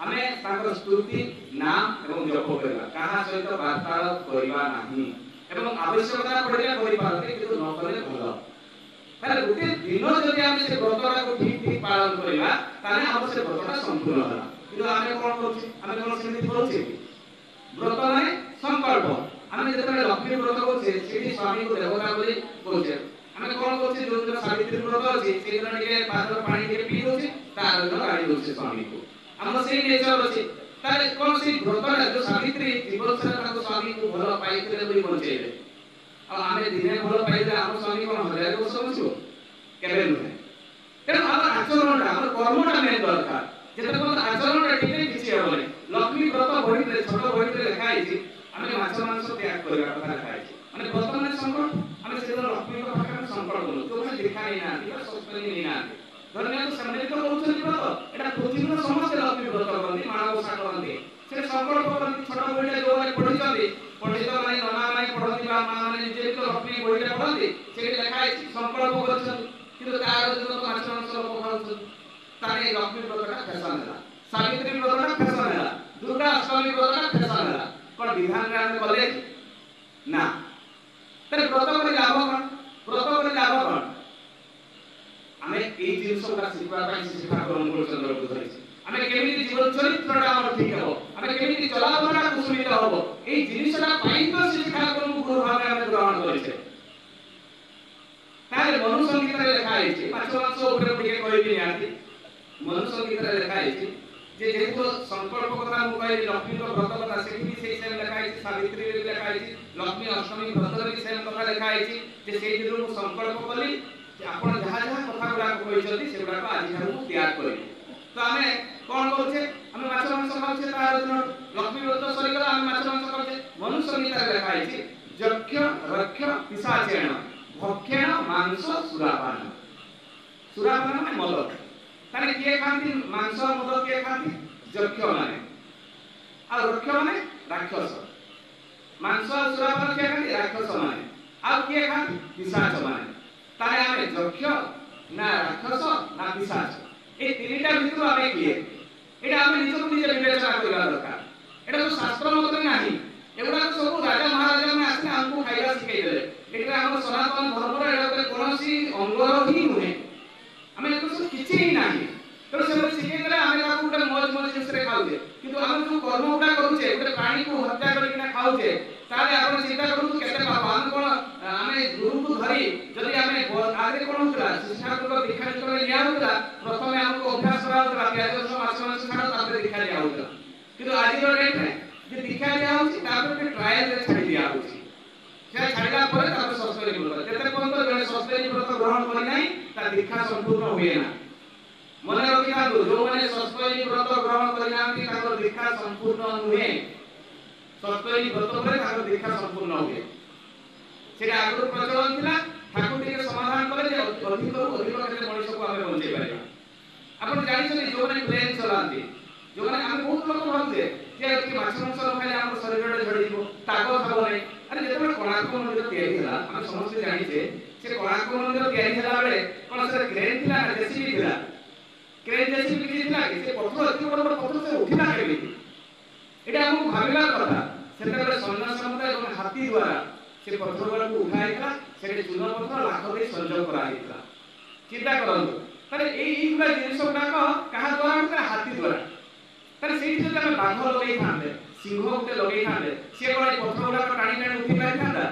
ଆମେ ତାଙ୍କର ସ୍ତୁତି, ନାମ ଏବଂ ଜପ କରିବା। କାହା ସହିତ ବାର୍ତ୍ତାଳାପ କରିବା ନାହିଁ ଏବଂ ଆବଶ୍ୟକତା ପଡ଼ିଲେ କରିପାରନ୍ତି, କିନ୍ତୁ ନ କଲେ ଭଲ। ତାହେଲେ ଗୋଟେ ଦିନ ଯଦି ଆମେ ସେ ବ୍ରତଟାକୁ ଠିକ ଠିକ ପାଳନ କରିବା ତାହେଲେ ଆମର ସେ ବ୍ରତଟା ସମ୍ପୂର୍ଣ୍ଣ ହେଲା। କିନ୍ତୁ ଆମେ କଣ କରୁଛେ? ଆମେ କଣ ସେମିତି କରୁଛେ? ବ୍ରତ ମାନେ ସଂକଳ୍ପ। ଆମେ ଯେତେବେଳେ ଲକ୍ଷ୍ମୀ ବ୍ରତ କରୁଛେ ସେଠି ସ୍ୱାମୀଙ୍କୁ ଦେବତା ବୋଲି କହୁଛେ। ଆମେ କଣ କରୁଛେ? ଯୋଉ ଦିନ ସାବିତ୍ରୀ ବ୍ରତ ଅଛି ସେଇଦିନ ଟିକେ ପାଦର ପାଣି ଟିକେ ପିଇ ଦଉଛେ, ତାର ଦିନ ଗାଳି ଦଉଛେ ସ୍ୱାମୀଙ୍କୁ। ଆମର ସେଇ ନେଚର ଅଛି। ତାହେଲେ କଣ ସେଇ ବ୍ରତଟା ଯୋଉ ସାବିତ୍ରୀ ଜୀବନ ସାରା ତାଙ୍କ ସ୍ୱାମୀକୁ ଭଲ ପାଇଥିଲେ ବୋଲି ବଞ୍ଚେଇଲେ, ଆଉ ଆମେ ଦିନେ ଭଲ ପାଇଲେ ଆମ ସ୍ୱାମୀ କଣ ହଜାରେ ବର୍ଷ ବଞ୍ଚିବ? କେବେ ନୁହେଁ। ତେଣୁ ଆମର ଆଚରଣଟା, ଆମର କର୍ମଟା ମେନ୍ ଦରକାର। ଯେତେବେଳେ ପର୍ଯ୍ୟନ୍ତ ଆଚରଣଟା ଠିକ ନାହିଁ କିଛି ହବନି। ଲକ୍ଷ୍ମୀ ବ୍ରତ ବହିରେ, ଛୋଟ ବହିରେ ଲେଖା ହେଇଛି ଆମେ ମାଛ ମାଂସ ତ୍ୟାଗ କରିବା କଥା ଲେଖା ହେଇଛି। ମାନେ ବ୍ରତ ମାନେ ସଂକଳ୍ପ। ଆମେ ସେଦିନ ଲକ୍ଷ୍ମୀଙ୍କ ପାଖରେ ଆମେ ସଂକଳ୍ପ କରୁ, ଯୋଉମାନେ ଦୀକ୍ଷା ନେଇନାହାନ୍ତି ବା ସତ୍ସଙ୍ଗ ନେଇନାହାନ୍ତି। ଧରି ନିଅନ୍ତୁ ସେମାନେ ତ କରୁଛନ୍ତି ବ୍ରତ, ଏଟା ପୃଥିବୀର ସମସ୍ତେ ଲକ୍ଷ୍ମୀ ବ୍ରତ କରନ୍ତି, ମାଣବସା କରନ୍ତି, ସେ ସଂକଳ୍ପ କରନ୍ତି। ଛୋଟ ବହିରେ ଯୋଉମାନେ ପଢିଛନ୍ତି, ପଣ୍ଡିତ ମାନେ, ନନା ମାନେ ପଢନ୍ତି ବା ମା ମାନେ ନିଜେ ବି ତ ଲକ୍ଷ୍ମୀ ବହିରେ ପଢନ୍ତି, ସେଇଠି ଲେଖା ହେଇଛି ସଂକଳ୍ପ କରିଛନ୍ତି। କିନ୍ତୁ ତାର ଦିନ ତ ମାଛ ମାଂସ ଲୋକ ଖାଉଛନ୍ତି। ତାହେଲେ ଏଇ ଲକ୍ଷ୍ମୀ ବ୍ରତଟା ଫ୍ୟାସନ ହେଲା, ସାବିତ୍ରୀ ବ୍ରତଟା ଫ୍ୟାସନ ହେଲା, ଦୁର୍ଗା ଅଷ୍ଟମୀ ବ୍ରତଟା ଫ୍ୟାସନ ହେଲା। କଣ ବିଧାନରେ ଆମେ କଲେ? ନା। ତାହେଲେ ବ୍ରତ କରି ଲାଭ କଣ? ବ୍ରତ କରି ଲାଭ କଣ? ଆମେ ଏଇ ଜିନିଷ ଗୁଡା ଶିଖିବା ପାଇଁ ଶ୍ରୀ ଠାକୁର ଅନୁକୂଳ ଚନ୍ଦ୍ରକୁ ଧରିଛି। ଆମେ କେମିତି ଜୀବନ ଚରିତ୍ରଟା ଆମର ଠିକ ହେବ, ଆମେ କେମିତି ଚଲାବଲଟା କୁଶଳିତ ହବ, ଏଇ ଜିନିଷଟା ପାଇଁ ତ ଶ୍ରୀ ଠାକୁରଙ୍କୁ ଗୁରୁ ଭାବେ ଆମେ ଗ୍ରହଣ କରିଛେ। ତାହେଲେ ମନୁ ସଂଗୀତରେ ଲେଖା ହେଇଛି, ମାଛ ମାଂସ ଉପରେ ଟିକେ କହିବି ନିହାତି। ମନୁ ସଂଗୀତରେ ଲେଖା ହେଇଛି ଯେ ଯେହେତୁ ସଂକଳ୍ପ କଥା ମୁଁ କହିଲି, ଲକ୍ଷ୍ମୀଙ୍କ ବ୍ରତ କଥା ସେଠି ବି ସେଇ ସେମ୍ ଲେଖା ହେଇଛି, ସାବିତ୍ରୀରେ ଲେଖା ହେଇଛି, ଲକ୍ଷ୍ମୀ ଅଷ୍ଟମୀ ବ୍ରତରେ ବି ସେମ୍ କଥା ଲେଖା ହେଇଛି ଯେ ସେଇଥିରୁ ମୁଁ ସଂକଳ୍ପ କଲି ଯେ ଆପଣ ଯାହା ଯାହା କଥା ଗୁଡାକ କହିଛନ୍ତି ସେଗୁଡାକ ଆଜିଠାରୁ ମୁଁ ତ୍ୟାଗ କରିବି। ତ ଆମେ କଣ କରୁଛେ? ଆମେ ମାଛ ମାଂସ ଖାଉଛେ, ତାର ଦିନ ଲକ୍ଷ୍ମୀ ବ୍ରତ ସରିଗଲା ଆମେ ମାଛ ମାଂସ ଖାଉଛେ। ମନୁ ସଂଗୀତରେ ଲେଖା ହେଇଛି ଯକ୍ଷ ରକ୍ଷ ପିଶାଚେଣ ଭକ୍ଷେଣ ମାଂସ ସୁରାପାନ। ସୁରାପାନ ମାନେ ମଦ। ତାହେଲେ କିଏ ଖାଆନ୍ତି ମାଂସ ମଦ? କିଏ ଖାଆନ୍ତି? ଯକ୍ଷ ମାନେ। ଆଉ ରକ୍ଷ ମାନେ ରାକ୍ଷସ। ମାଂସ ସୁରାପାନ କିଏ ଖାଆନ୍ତି? ରାକ୍ଷସ ମାନେ। ଆଉ କିଏ ଖାଆନ୍ତି? ପିଶାଚ ମାନେ। ତାହେଲେ ଆମେ ଯକ୍ଷ ନା ରାକ୍ଷସ ନା ପିଶାଚ, এই তিনটা ভিতରୁ ଆମେ କିଏ? এটা ଆମେ ନିଜକୁ ନିଜେ ବିବେଚନା କରିବା ଦରକାର। এটা ତ ଶାସ୍ତ୍ର ମତରେ ନାହିଁ। ଏଗୁଡାକ ସବୁ ରାଜା ମହାରାଜା ମାନେ ଆସିଲେ ଆମକୁ ଖାଇବା ଶିଖେଇଦେଲେ। ଏଇଟା ଆମ ସନାତନ ଧର୍ମର ଏଟା ଗୋଟେ କୌଣସି ଅଙ୍ଗର ହିଁ ନୁହେଁ। ଆମେ ଏଗୁଡା ସବୁ କିଛି ହିଁ ନାହିଁ। ତେଣୁ ସେମାନେ ଶିଖେଇଦେଲେ ଆମେ ତାକୁ ଗୋଟେ ମଜ ଜିନିଷରେ ଖାଉଛେ। କିନ୍ତୁ ଆମେ ଯୋଉ କର୍ମ ଗୁଡା କରୁଛେ, ଗୋଟେ ପ୍ରାଣୀକୁ ହତ୍ୟା କରିକିନା ଖାଉଛେ, ତାହେଲେ ଆପଣ ଚିନ୍ତା କରନ୍ତୁ କେତେ ପାପ। ଆମେ କଣ ଆମେ ଗୁରୁକୁ ଧରି ଯଦି ଆମେ ଆଗରେ କଣ ହଉଥିଲା, ଶିକ୍ଷାଙ୍କ ଦୀକ୍ଷା ଯେତେବେଳେ ନିଆ ହଉଥିଲା ପ୍ରଥମେ ଆମକୁ ଅଭ୍ୟାସ କରାଉଥିଲା ପିଆଜ ରସୁଣ ମାଛ ମାଂସ ଛାଡ଼, ତାପରେ ଦୀକ୍ଷା ଦିଆ ହଉଥିଲା। କିନ୍ତୁ ଆଜିର ଡେଟ୍ରେ ଯେ ଦୀକ୍ଷା ଦିଆ ହଉଛି ତାପରେ ଗୋଟେ ଟ୍ରାଏଲରେ ଛାଡ଼ି ଦିଆ ହଉଛି। ସେ ଛାଡ଼ିଲା ପରେ ତାପରେ ସସ୍ପେରି ବ୍ରତ। ଯେତେ ପର୍ଯ୍ୟନ୍ତ ଜଣେ ସସ୍ପେରି ବ୍ରତ ଗ୍ରହଣ କରିନାହିଁ ତା ଦୀକ୍ଷା ସମ୍ପୂର୍ଣ୍ଣ ହୁଏ ନା। ମନେ ରଖିଥାନ୍ତୁ, ଯୋଉମାନେ ସସ୍ପେରି ବ୍ରତ ଗ୍ରହଣ କରିନାହାନ୍ତି ତାଙ୍କର ଦୀକ୍ଷା ସମ୍ପୂର୍ଣ୍ଣ ନୁହେଁ। ସସ୍ପେରି ବ୍ରତ ପରେ ତାଙ୍କର ଦୀକ୍ଷା ସମ୍ପୂର୍ଣ୍ଣ ହୁଏ। ସେଟା ଆଗରୁ ପ୍ରଚଳନ ଥିଲା। ଠାକୁର ଟିକେ ସମାଧାନ କଲେ ଯେ ଅଧିକରୁ ଅଧିକ କେତେ ମଣିଷକୁ ଆମେ ବଞ୍ଚେଇ ପାରିବା। ଆପଣ ଜାଣିଛନ୍ତି ଯୋଉମାନେ ପ୍ଲେନ୍ ଚଲାନ୍ତି, ଯୋଉମାନେ ଆମେ ବହୁତ ଲୋକ ଭାବୁଛେ ଯେ ମାଛ ମାଂସ ନ ଖାଇଲେ ଆମ ଶରୀରଟା ଝଡ଼ିଯିବ, ତାଗତ ହବ ନାହିଁ। ଆରେ ଯେତେବେଳେ କୋଣାର୍କ ମନ୍ଦିର ତିଆରି ହେଲା ଆମେ ସମସ୍ତେ ଜାଣିଛେ, ସେ କୋଣାର୍କ ମନ୍ଦିର ତିଆରି ହେଲା ବେଳେ କଣ ସେଟା କ୍ରେନ୍ ଥିଲା ନା ଜେସିବି ଥିଲା? କ୍ରେନ୍ ଜେସିବି କିଛି ଥିଲା କି? ସେ ପଥର ଏତେ ବଡ଼ ବଡ଼ ପଥର ସେ ଉଠିଲା କେମିତି? এটা ଆମକୁ ଭାବିବା କଥା ସେତେବେଳେ ସୈନ୍ୟ ସମୁଦାୟ ଏବଂ ହାତୀ ଦ୍ୱାରା ସେ ପଥର ଗୁଡ଼ାକୁ ଉଠାଇଥିଲା ସେଠି ଚୂନ ପଥର ଲାଖ ଦେଇ ସଂଯୋଗ କରାଯାଇଥିଲା। ଚିନ୍ତା କରନ୍ତୁ ତାହେଲେ ଏଇଗୁଡ଼ା ଜିନିଷ ଗୁଡ଼ାକ କାହା ଦ୍ୱାରା ହଉଥିଲା? ହାତୀ ଦ୍ୱାରା। ତାହେଲେ ସେଇଠି ଯଦି ଆମେ ବାଘ ଲଗେଇଥାନ୍ତେ ସିଂହ ଗୋଟେ ଲଗେଇଥାନ୍ତେ ସିଏ କ'ଣ ଏଇ ପଥର ଗୁଡ଼ାକ ଟାଣି ଟାଣି ଉଠି ପାରିଥାନ୍ତା?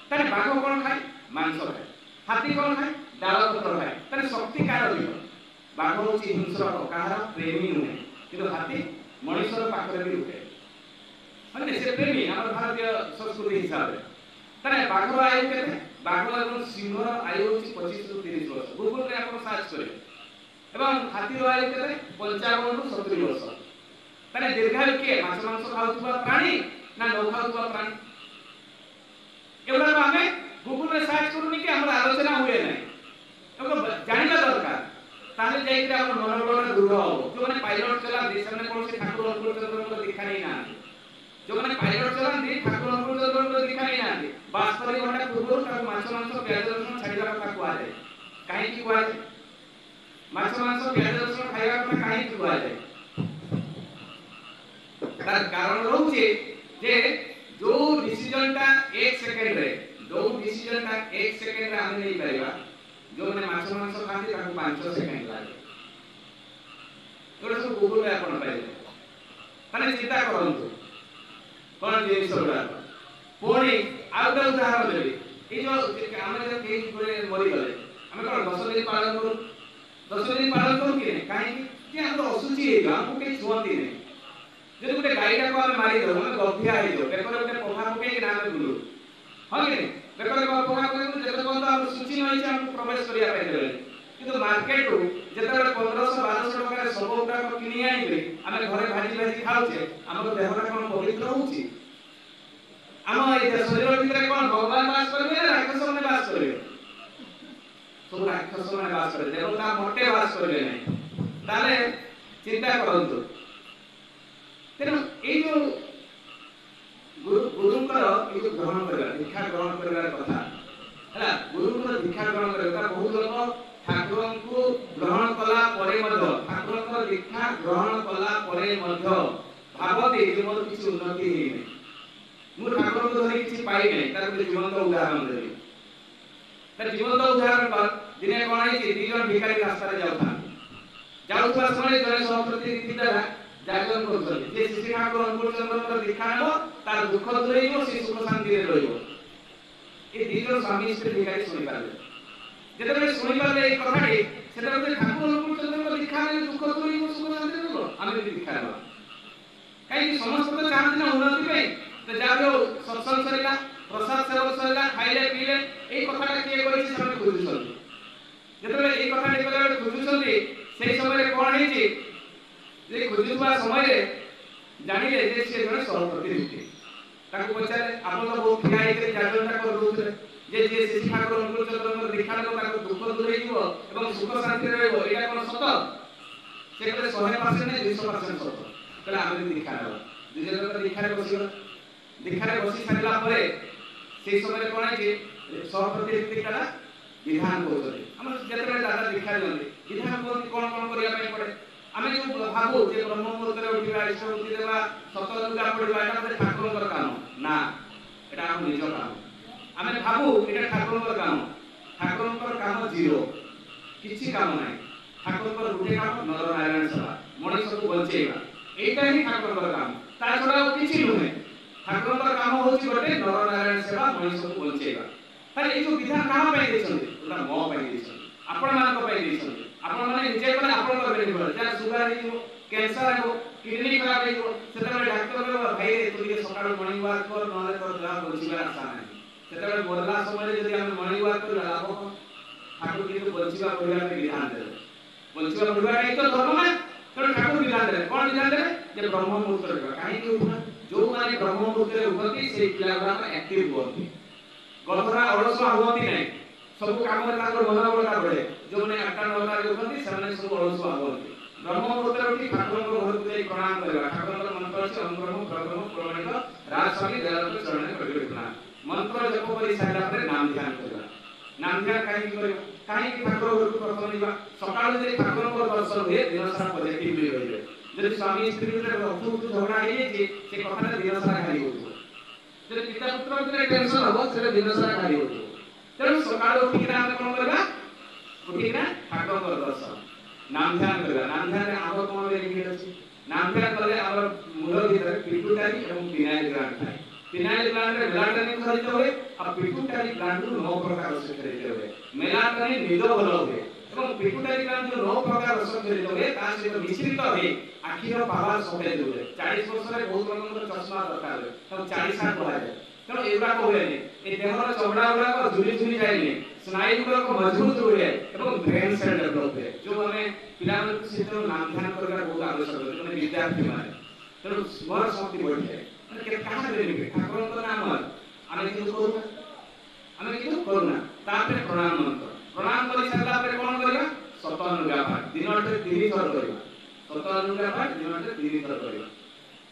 ତାହେଲେ ବାଘ କ'ଣ ଖାଏ? ମାଂସ ଖାଏ। ହାତୀ କ'ଣ ଖାଏ? ଡାଳ ପତ୍ର ଖାଏ। ତାହେଲେ ଶକ୍ତି କାହାର ରହିବ? ବାଘ ହେଉଛି ହିଂସ୍ର କାହାର? ପ୍ରେମୀ ନୁହେଁ। କିନ୍ତୁ ହାତୀ ମଣିଷର ପାଖରେ ବି ରୁହେ ମାନେ ସେ ପ୍ରେମୀ ଆମର ଭାରତୀୟ ସଂସ୍କୃତି ହିସାବରେ। ତାହେଲେ ବାଘର ଆୟୁ କେତେ? ବାଘ ଏବଂ ସିଂହର ଆୟୁ ହେଉଛି 25 ରୁ 30 ବର୍ଷ। ଗୁଗଲରେ ଆପଣ ସର୍ଚ୍ଚ କରିବେ। ଏବଂ ହାତୀର ଆୟୁ କେତେ? 55 ରୁ 70 ବର୍ଷ। ତାହେଲେ ଦୀର୍ଘାୟୁ କିଏ? ମାଛ ମାଂସ ଖାଉଥିବା ପ୍ରାଣୀ ନା ନ ଖାଉଥିବା ପ୍ରାଣୀ? ଏଗୁଡ଼ାକ ଆମେ ଗୁଗଲରେ ସର୍ଚ୍ଚ କରୁନି କି ଆମର ଆଲୋଚନା ହୁଏ ନାହିଁ। ଏଗୁଡ଼ା ଜାଣିବା ଦରକାର। ତାହେଲେ ଯାଇକି ଆମର ମନୋବଳଟା ଦୃଢ଼ ହେବ। ଯେଉଁମାନେ ପାଇଲଟ ଚଲାନ୍ତି ସେମାନେ କୌଣସି ଠାକୁର ଅନୁକୂଳ ଚନ୍ଦ୍ରଙ୍କର ଦୀକ୍ଷା ନେଇନାହାନ୍ତି। ଯେଉଁମାନେ ପାଇଲଟ ଚଲାନ୍ତି ଠାକୁର ଅନୁକୂଳ ଚନ୍ଦ୍ରଙ୍କର ଦୀକ୍ଷା ନେଇନାହାନ୍ତି। 72 ଘଣ୍ଟା ପୂର୍ବରୁ ତାକୁ ମାଛ ମାଂସ ପିଆଜ ରସୁଣ ଛାଡ଼ିବା କଥା କୁହାଯାଏ। କାହିଁକି କୁହାଯାଏ? ମାଛ ମାଂସ ପିଆଜ ରସୁଣ ଖାଇବା କଥା କାହିଁକି କୁହାଯାଏ? ତାର କାରଣ ରହୁଛି ଯେ ଯୋଉ ଡିସିଜନଟା 1 ସେକେଣ୍ଡରେ ଆମେ ନେଇପାରିବା ଯୋଉମାନେ ମାଛ ମାଂସ ଖାଆନ୍ତି ତାକୁ 5 ସେକେଣ୍ଡ ଲାଗେ। ଏଗୁଡ଼ା ସବୁ ଗୁଗଲରେ ଆପଣ ପାଇବେ। ତାହେଲେ ଚିନ୍ତା କରନ୍ତୁ କ'ଣ ଜିନିଷ ଗୁଡ଼ାକ। ପୁଣି ଆଉ ଗୋଟେ ଉଦାହରଣ ଦେବି। ଏଇ ଯୋଉ ଆମେ ଯୋଉ କେହି ଗୋଟେ ମରିଗଲେ ଆମେ କ'ଣ 10 ଦିନ ପାଳନ କରୁ? 10 ଦିନ ପାଳନ କରୁ କି ନାହିଁ? କାହିଁକି? ଯେ ଆମର ଅଶୁଚି ହେଇଯିବ, ଆମକୁ କେହି ଛୁଅନ୍ତି ନାହିଁ। ଯଦି ଗୋଟେ ଗାଈଟାକୁ ଆମେ ମାରିଦେବୁ ଆମେ ଗଭିଆ ହେଇଯିବ, ବେକରେ ଗୋଟେ ପଘା ପକେଇକି ଆମେ ବୁଲୁ, ହଁ କି ନାହିଁ? ବେକରେ ପଘା ପକେଇକି ଯେତେ ପର୍ଯ୍ୟନ୍ତ ଆମର ସୂଚି ନ ହେଇଛି ଆମକୁ ପ୍ରବେଶ କରିବା ପାଇଁ ଦେବେନି। କିନ୍ତୁ ମାର୍କେଟରୁ ଯେତେବେଳେ 1500-1200 ଟଙ୍କାରେ ସବୁ ଗୁଡ଼ାକ କିଣି ଆଣିବେ ଆମେ ଘରେ ଭାଜି ଭାଜି ଖାଉଛେ, ଆମର ଦେହଟା କ'ଣ ପବିତ୍ର ହଉଛି? ଆମ ଏଇ ଶରୀର ଭିତରେ କ'ଣ ଭଗବାନ ବାସ କରିବେ ନା ରାକ୍ଷସମାନେ ବାସ କରିବେ? ସବୁ ରାକ୍ଷସମାନେ ବାସ କରିବେ, ଦେବତା ମୋଟେ ବାସ କରିବେ ନାହିଁ। ତାହେଲେ ଚିନ୍ତା କରନ୍ତୁ। ତେଣୁ ଏଇ ଯୋଉ ଗୁରୁଙ୍କର ଏଇ ଯୋଉ ଗ୍ରହଣ କରିବା, ଦୀକ୍ଷା ଗ୍ରହଣ କରିବାର କଥା ହେଲା, ଗୁରୁଙ୍କର ଦୀକ୍ଷା ଗ୍ରହଣ କରିବା ବହୁତ ଲୋକ ଠାକୁରଙ୍କୁ ଗ୍ରହଣ କଲା ପରେ ମଧ୍ୟ, ଠାକୁରଙ୍କର ଦୀକ୍ଷା ଗ୍ରହଣ କଲା ପରେ ମଧ୍ୟ ଭାବନ୍ତି ଯେ ମୋର କିଛି ଉନ୍ନତି ହେଇନି, ମୁଁ ଠାକୁରଙ୍କୁ ଧରି କିଛି ପାଇନାହିଁ। ତାର ଗୋଟେ ଜୀବନ୍ତ ଉଦାହରଣ ଦେବି। ତାର ଜୀବନ୍ତ ଉଦାହରଣ ଦିନେ କ'ଣ ହେଇଛି? 2 ଜଣ ଭିକାରୀ ରାସ୍ତାରେ ଯାଉଥିବା ସମୟରେ ଜଣେ ସହପ୍ରତି ଦ୍ୱାରା ଜାଗରଣ କରୁଛନ୍ତି ଯେ ଶ୍ରୀ ଠାକୁର ଅନୁକୂଳ ଚନ୍ଦ୍ରଙ୍କର ଦୀକ୍ଷା ନେବ ତାର ଦୁଃଖ ଦୂରେଇବ, ସେ ସୁଖ ଶାନ୍ତିରେ ରହିବ। ଏ 2 ଜଣ ସ୍ୱାମୀ ସ୍ତ୍ରୀ ଭିକାରୀ ଶୁଣିପାରିଲେ। ଯେତେବେଳେ ଶୁଣିପାରିଲେ ଏଇ କଥାଟି, ସେତେବେଳେ ଠାକୁର ଅନୁକୂଳ ଚନ୍ଦ୍ରଙ୍କର ଦୀକ୍ଷା ନେଲେ ଦୁଃଖ ଦୂରେଇବ, ସୁଖ ଶାନ୍ତିରେ ରହିବ, ଆମେ ବି ଦୀକ୍ଷା ନେବା। କାହିଁକି? ସମସ୍ତେ ତ ଚାହାନ୍ତି ନା ଉନ୍ନତି ପାଇଁ। ତ ଯାହା ବି ସତ୍ସଙ୍ଗ ସରିଲା, ପ୍ରସାଦ ସେବନ ସରିଲା, ଖାଇଲେ ପିଇଲେ, ଏଇ କଥାଟା କିଏ କହିଛି ସେମାନେ ଖୋଜୁଛନ୍ତି। ଯେତେବେଳେ ଏଇ କଥାଟି ଯେତେବେଳେ ଖୋଜୁଛନ୍ତି ସେଇ ସମୟରେ କ'ଣ ହେଇଛି? ଯେ ଖୋଜୁଥିବା ସମୟରେ ଜାଣିଲେ ଯେ ସେ ଜଣେ ସହପ୍ରତି ବ୍ୟକ୍ତି। ତାକୁ ପଚାରେ ଆପଣ ତ ବହୁତ ଠିଆ ହେଇଥିଲେ ଜାଗରଣଟା କରିଦେଉଥିଲେ ଯେ ଯିଏ ଶ୍ରୀ ଠାକୁର ଅନୁକୂଳ ଚନ୍ଦ୍ରଙ୍କର ଦୀକ୍ଷା ନେବ ତାକୁ ଦୁଃଖ ଦୂରେଇଯିବ ଏବଂ ସୁଖ ଶାନ୍ତିରେ ରହିବ, ଏଇଟା କ'ଣ ସତ? ସେ କହିଲେ 100% ନାହିଁ, 200% ସତ। କହିଲେ ଆମେ ବି ଦୀକ୍ଷା ନେବା। 2 ଜଣ ଦୀକ୍ଷାରେ ବସିଗଲେ। ଦୀକ୍ଷାରେ ବସି ସାରିଲା ପରେ ସେଇ ସମୟରେ କ'ଣ ହେଇଛି? ସହପ୍ରତି ବ୍ୟକ୍ତିଟା ବିଧାନ କରୁଛନ୍ତି। ଆମର ଯେତେବେଳେ ଦାଦା ଦୀକ୍ଷା ଦିଅନ୍ତି ବିଧାନ କୁହନ୍ତି କ'ଣ କ'ଣ କରିବା ପାଇଁ ପଡ଼େ। ଆମେ ଯୋଉ ଭାବୁ ଯେ ବ୍ରହ୍ମ ମୁହୂର୍ତ୍ତରେ ଉଠିବା, ଇଷ୍ଟବୃତ୍ତି ଦେବା, ସତଲୁଗା ପଡ଼ିବା, ଏଇଟା ଗୋଟେ ଠାକୁରଙ୍କର କାମ ନା, ଏଇଟା ଆମ ନିଜ କାମ। ଆମେ ଭାବୁ ଏଇଟା ଠାକୁରଙ୍କର କାମ। ଠାକୁରଙ୍କର କାମ 0, କିଛି କାମ ନାହିଁ। ଠାକୁରଙ୍କର ଗୋଟେ କାମ ନର ନାରାୟଣ ସେବା, ମଣିଷକୁ ବଞ୍ଚେଇବା, ଏଇଟା ହିଁ ଠାକୁରଙ୍କର କାମ। ତା ଛଡ଼ା ଆଉ କିଛି ନୁହେଁ। ଠାକୁରଙ୍କର କାମ ହେଉଛି ଗୋଟେ ନର ନାରାୟଣ ସେବା, ମଣିଷକୁ ବଞ୍ଚେଇବା। ତାହେଲେ ଏଇ ଯୋଉ ବିଧାନ କାହା ପାଇଁ ଦେଇଛନ୍ତି? ଏଇଟା ମୋ ପାଇଁ ଦେଇଛନ୍ତି, ଆପଣମାନଙ୍କ ପାଇଁ ଦେଇଛନ୍ତି। ଆପଣମାନେ ନିଜେ କଲେ ଆପଣଙ୍କର ବେନିଫିଟ୍। ଯାହାର ସୁଗାର ହେଇଯିବ, କ୍ୟାନ୍ସର ହେବ, କିଡନୀ ଖରାପ ହେଇଯିବ, ସେତେବେଳେ ଡାକ୍ତର କହିବ ଭାଇ ତୁ ଟିକେ ସକାଳୁ ମର୍ଣ୍ଣିଂ ୱାକ୍ କର, ନହେଲେ ତୋର ଦେହ ବଞ୍ଚିବାର ଆଶା ନାହିଁ। ସେତେବେଳେ ମରିଲା ସମୟରେ ଯଦି ଆମେ ମର୍ଣ୍ଣିଂ ୱାକ୍ କରିବା ଲାଭ କ'ଣ? ଠାକୁର କିନ୍ତୁ ବଞ୍ଚିବା ପଢ଼ିବା ପାଇଁ ବିଧାନ ଦେଲେ। ବଞ୍ଚିବା ପଢ଼ିବାଟା ହିଁ ତ ଧର୍ମ ନା। ତେଣୁ ଠାକୁର ବିଧାନ ଦେଲେ। କ'ଣ ବିଧାନ ଦେଲେ? ଯେ ବ୍ରହ୍ମ ମୁହୂର୍ତ୍ତରେ ଉଠିବା। କାହିଁକି ଉଠିବା? ଯୋଉମାନେ ବ୍ରହ୍ମ ମୁହୂର୍ତ୍ତରେ ଉଠନ୍ତି ସେଇ ପିଲାଗୁଡ଼ାକ ଆକ୍ଟିଭ ହୁଅନ୍ତି, ଗଧରା ଅଳସୁଆ ହୁଅନ୍ତି ନାହିଁ। ସବୁ କାମରେ ତାଙ୍କର ମନୋବଳଟା ବଢ଼େ। ଯୋଉମାନେ 8ଟା-9ଟାରେ ଉଠନ୍ତି ସେମାନେ ସବୁ ଅଳସୁଆ ହୁଅନ୍ତି। ବ୍ରହ୍ମ ମୁହୂର୍ତ୍ତରେ ଉଠି ଠାକୁରଙ୍କ ଘରକୁ ଯାଇ ପ୍ରଣାମ କରିବା। ଠାକୁରଙ୍କର ମନ୍ତ୍ର ଅଛି ଅନୁବ୍ରହ୍ମ ପ୍ରବ୍ରହ୍ମ ପ୍ରମାଣିତ ରାଜସ୍ୱାମୀ ଦୟାଳୁଙ୍କ ଚରଣରେ କରିବେ ପ୍ରଣାମ। ମନ୍ତ୍ର ଜପ କରି ସାରିଲା ପରେ ନାମ ଧ୍ୟାନ କରିବା। ନାମ ଧ୍ୟାନ କାହିଁକି କରିବା? କାହିଁକି ଠାକୁର ଘରକୁ ପ୍ରଥମେ ଯିବା? ସକାଳୁ ଯଦି ଠାକୁରଙ୍କ ଦର୍ଶନ ହୁଏ ଦିନ ସାରା ପଜିଟିଭଲି ରହିବେ। ଯଦି ସ୍ୱାମୀ ସ୍ତ୍ରୀ ଭିତରେ ଅନ୍ତର୍ଭୁକ୍ତ ଝଗଡ଼ା ହେଇଯାଇଛି ସେ କଥାଟା ଦିନ ସାରା ଖାଲି ହଉଥିବ। ଯଦି ପିତା ପୁତ୍ର ଭିତରେ ଟେନସନ ହବ ସେଟା ଦିନ ସାରା ଖାଲି ହଉଥିବ। ତେଣୁ ସକାଳୁ ଉଠିକିନା ଆମେ କଣ କରିବା? ଉଠିକିନା ଠାକୁରଙ୍କର ଦର୍ଶନ, ନାମ ଧ୍ୟାନ କରିବା। ନାମ ଧ୍ୟାନରେ ଆମର କଣ ବେନିଫିଟ୍ ଅଛି? ନାମ ଧ୍ୟାନ କଲେ ଆମର ମୁଣ୍ଡ ଭିତରେ ପିଟ୍ୟୁଟାରୀ ଏବଂ ପିନାଇଲ ଗ୍ଲାଣ୍ଡ ଥାଏ। ପିନାଇଲ ଗ୍ଲାଣ୍ଡରେ ମେଲାଟୋନିନ୍ ଖରିତ ହୁଏ ଆଉ ପିଟ୍ୟୁଟାରୀ ଗ୍ଲାଣ୍ଡରୁ 9 ପ୍ରକାର ରସ ଖରିତ ହୁଏ। ମେଲାଟୋନିନ୍ ନିଦ ଭଲ ହୁଏ ଏବଂ ପିଟ୍ୟୁଟାରୀ ଗ୍ଲାଣ୍ଡରୁ 9 ପ୍ରକାର ରସ ଖରିତ ହୁଏ। ତା ସହିତ ମିଶ୍ରିତ ହୋଇ ଆଖିର ପାୱାର ସତେଜ ହୁଏ। 40 ବର୍ଷରେ ବହୁତ ଲୋକଙ୍କର ଚଷମା ଦରକାର ହୁଏ, ତାକୁ 40 କୁହାଯାଏ। ତେଣୁ ଏଗୁଡ଼ାକ ହୁଏନି, ଏ ଦେହର ଚମଡ଼ା ଗୁଡ଼ାକ ଝୁଲି ଝୁଲି ଯାଏନି, ସ୍ନାୟୁ ଗୁଡ଼ାକ ମଜବୁତ ହୁଏ ଏବଂ ବ୍ରେନ୍ ସେଲ୍ ଡେଭଲପ୍ ହୁଏ। ଯେଉଁ ଆମେ ପିଲାମାନଙ୍କୁ ସେତେବେଳେ ନାମ ଧ୍ୟାନ କରିବାର ବହୁତ ଆବଶ୍ୟକ, ଯେଉଁମାନେ ବିଦ୍ୟାର୍ଥୀମାନେ, ତେଣୁ ସ୍ମରଣ ଶକ୍ତି ବଢ଼ିଥାଏ। କାହା ବେନିଫିଟ୍? ଠାକୁରଙ୍କ ନାମ ଆମେ କିନ୍ତୁ କରୁନା, ତାପରେ ପ୍ରଣାମ ମନ୍ତ୍ର। ପ୍ରଣାମ କରି ସାରିଲା ପରେ କଣ କରିବା? ସତ ଅନୁଜ୍ଞା ପାଠ ଦିନଟେ 3 ଥର କରିବା। ସତ ଅନୁଜ୍ଞା ପାଠ ଦିନଟେ 3 ଥର କରିବା।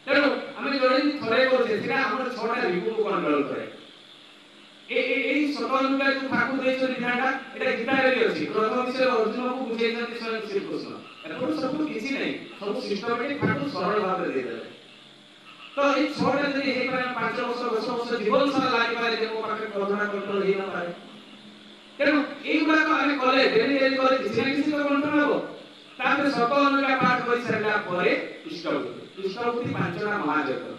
ତେଣୁ ଆମେ ଯଦି ଥରେ କରୁଛେ ସେଟା ଆମର 6ଟା ରିପୁକୁ କଣ୍ଟ୍ରୋଲ କରେ। এই ସତ ଅନୁଜ୍ଞା ଯୋଉ ଠାକୁର ଦେଇଛନ୍ତି ଧ୍ୟାନଟା, ଏଟା ଗୀତାରେ ବି ଅଛି। କ୍ରୋଧ ବିଷୟରେ ଅର୍ଜୁନକୁ ବୁଝେଇଛନ୍ତି ସ୍ୱୟଂ ଶ୍ରୀକୃଷ୍ଣ। ଏପଟ ସବୁ କିଛି ନାହିଁ, ସବୁ ସିଷ୍ଟମେଟିକ ଠାକୁର ସରଳ ଭାବରେ ଦେଇଦେଲେ। ତ এই 6ଟା ଯଦି ହେଇପାରେ 5 ବର୍ଷ 10 ବର୍ଷ ଜୀବନ ସାରା ଲାଗିପାରେ ଯେ ମୋ ପାଖରେ କ୍ରୋଧଟା କଣ୍ଟ୍ରୋଲ ହେଇନପାରେ। ତେଣୁ এইগুଡ଼ାକ ଆମେ କଲେ ଡେଲି ଡେଲି କଲେ କିଛି ନା କିଛି ତ କଣ୍ଟ୍ରୋଲ ହବ। ତାପରେ ସତ ଅନୁଜ୍ଞା ପାଠ କରି ସାରିଲା ପରେ ଇଷ୍ଟବୃତ୍ତି। ଇଷ୍ଟବୃତ୍ତି 5ଟା ମହାଯଜ୍ଞ,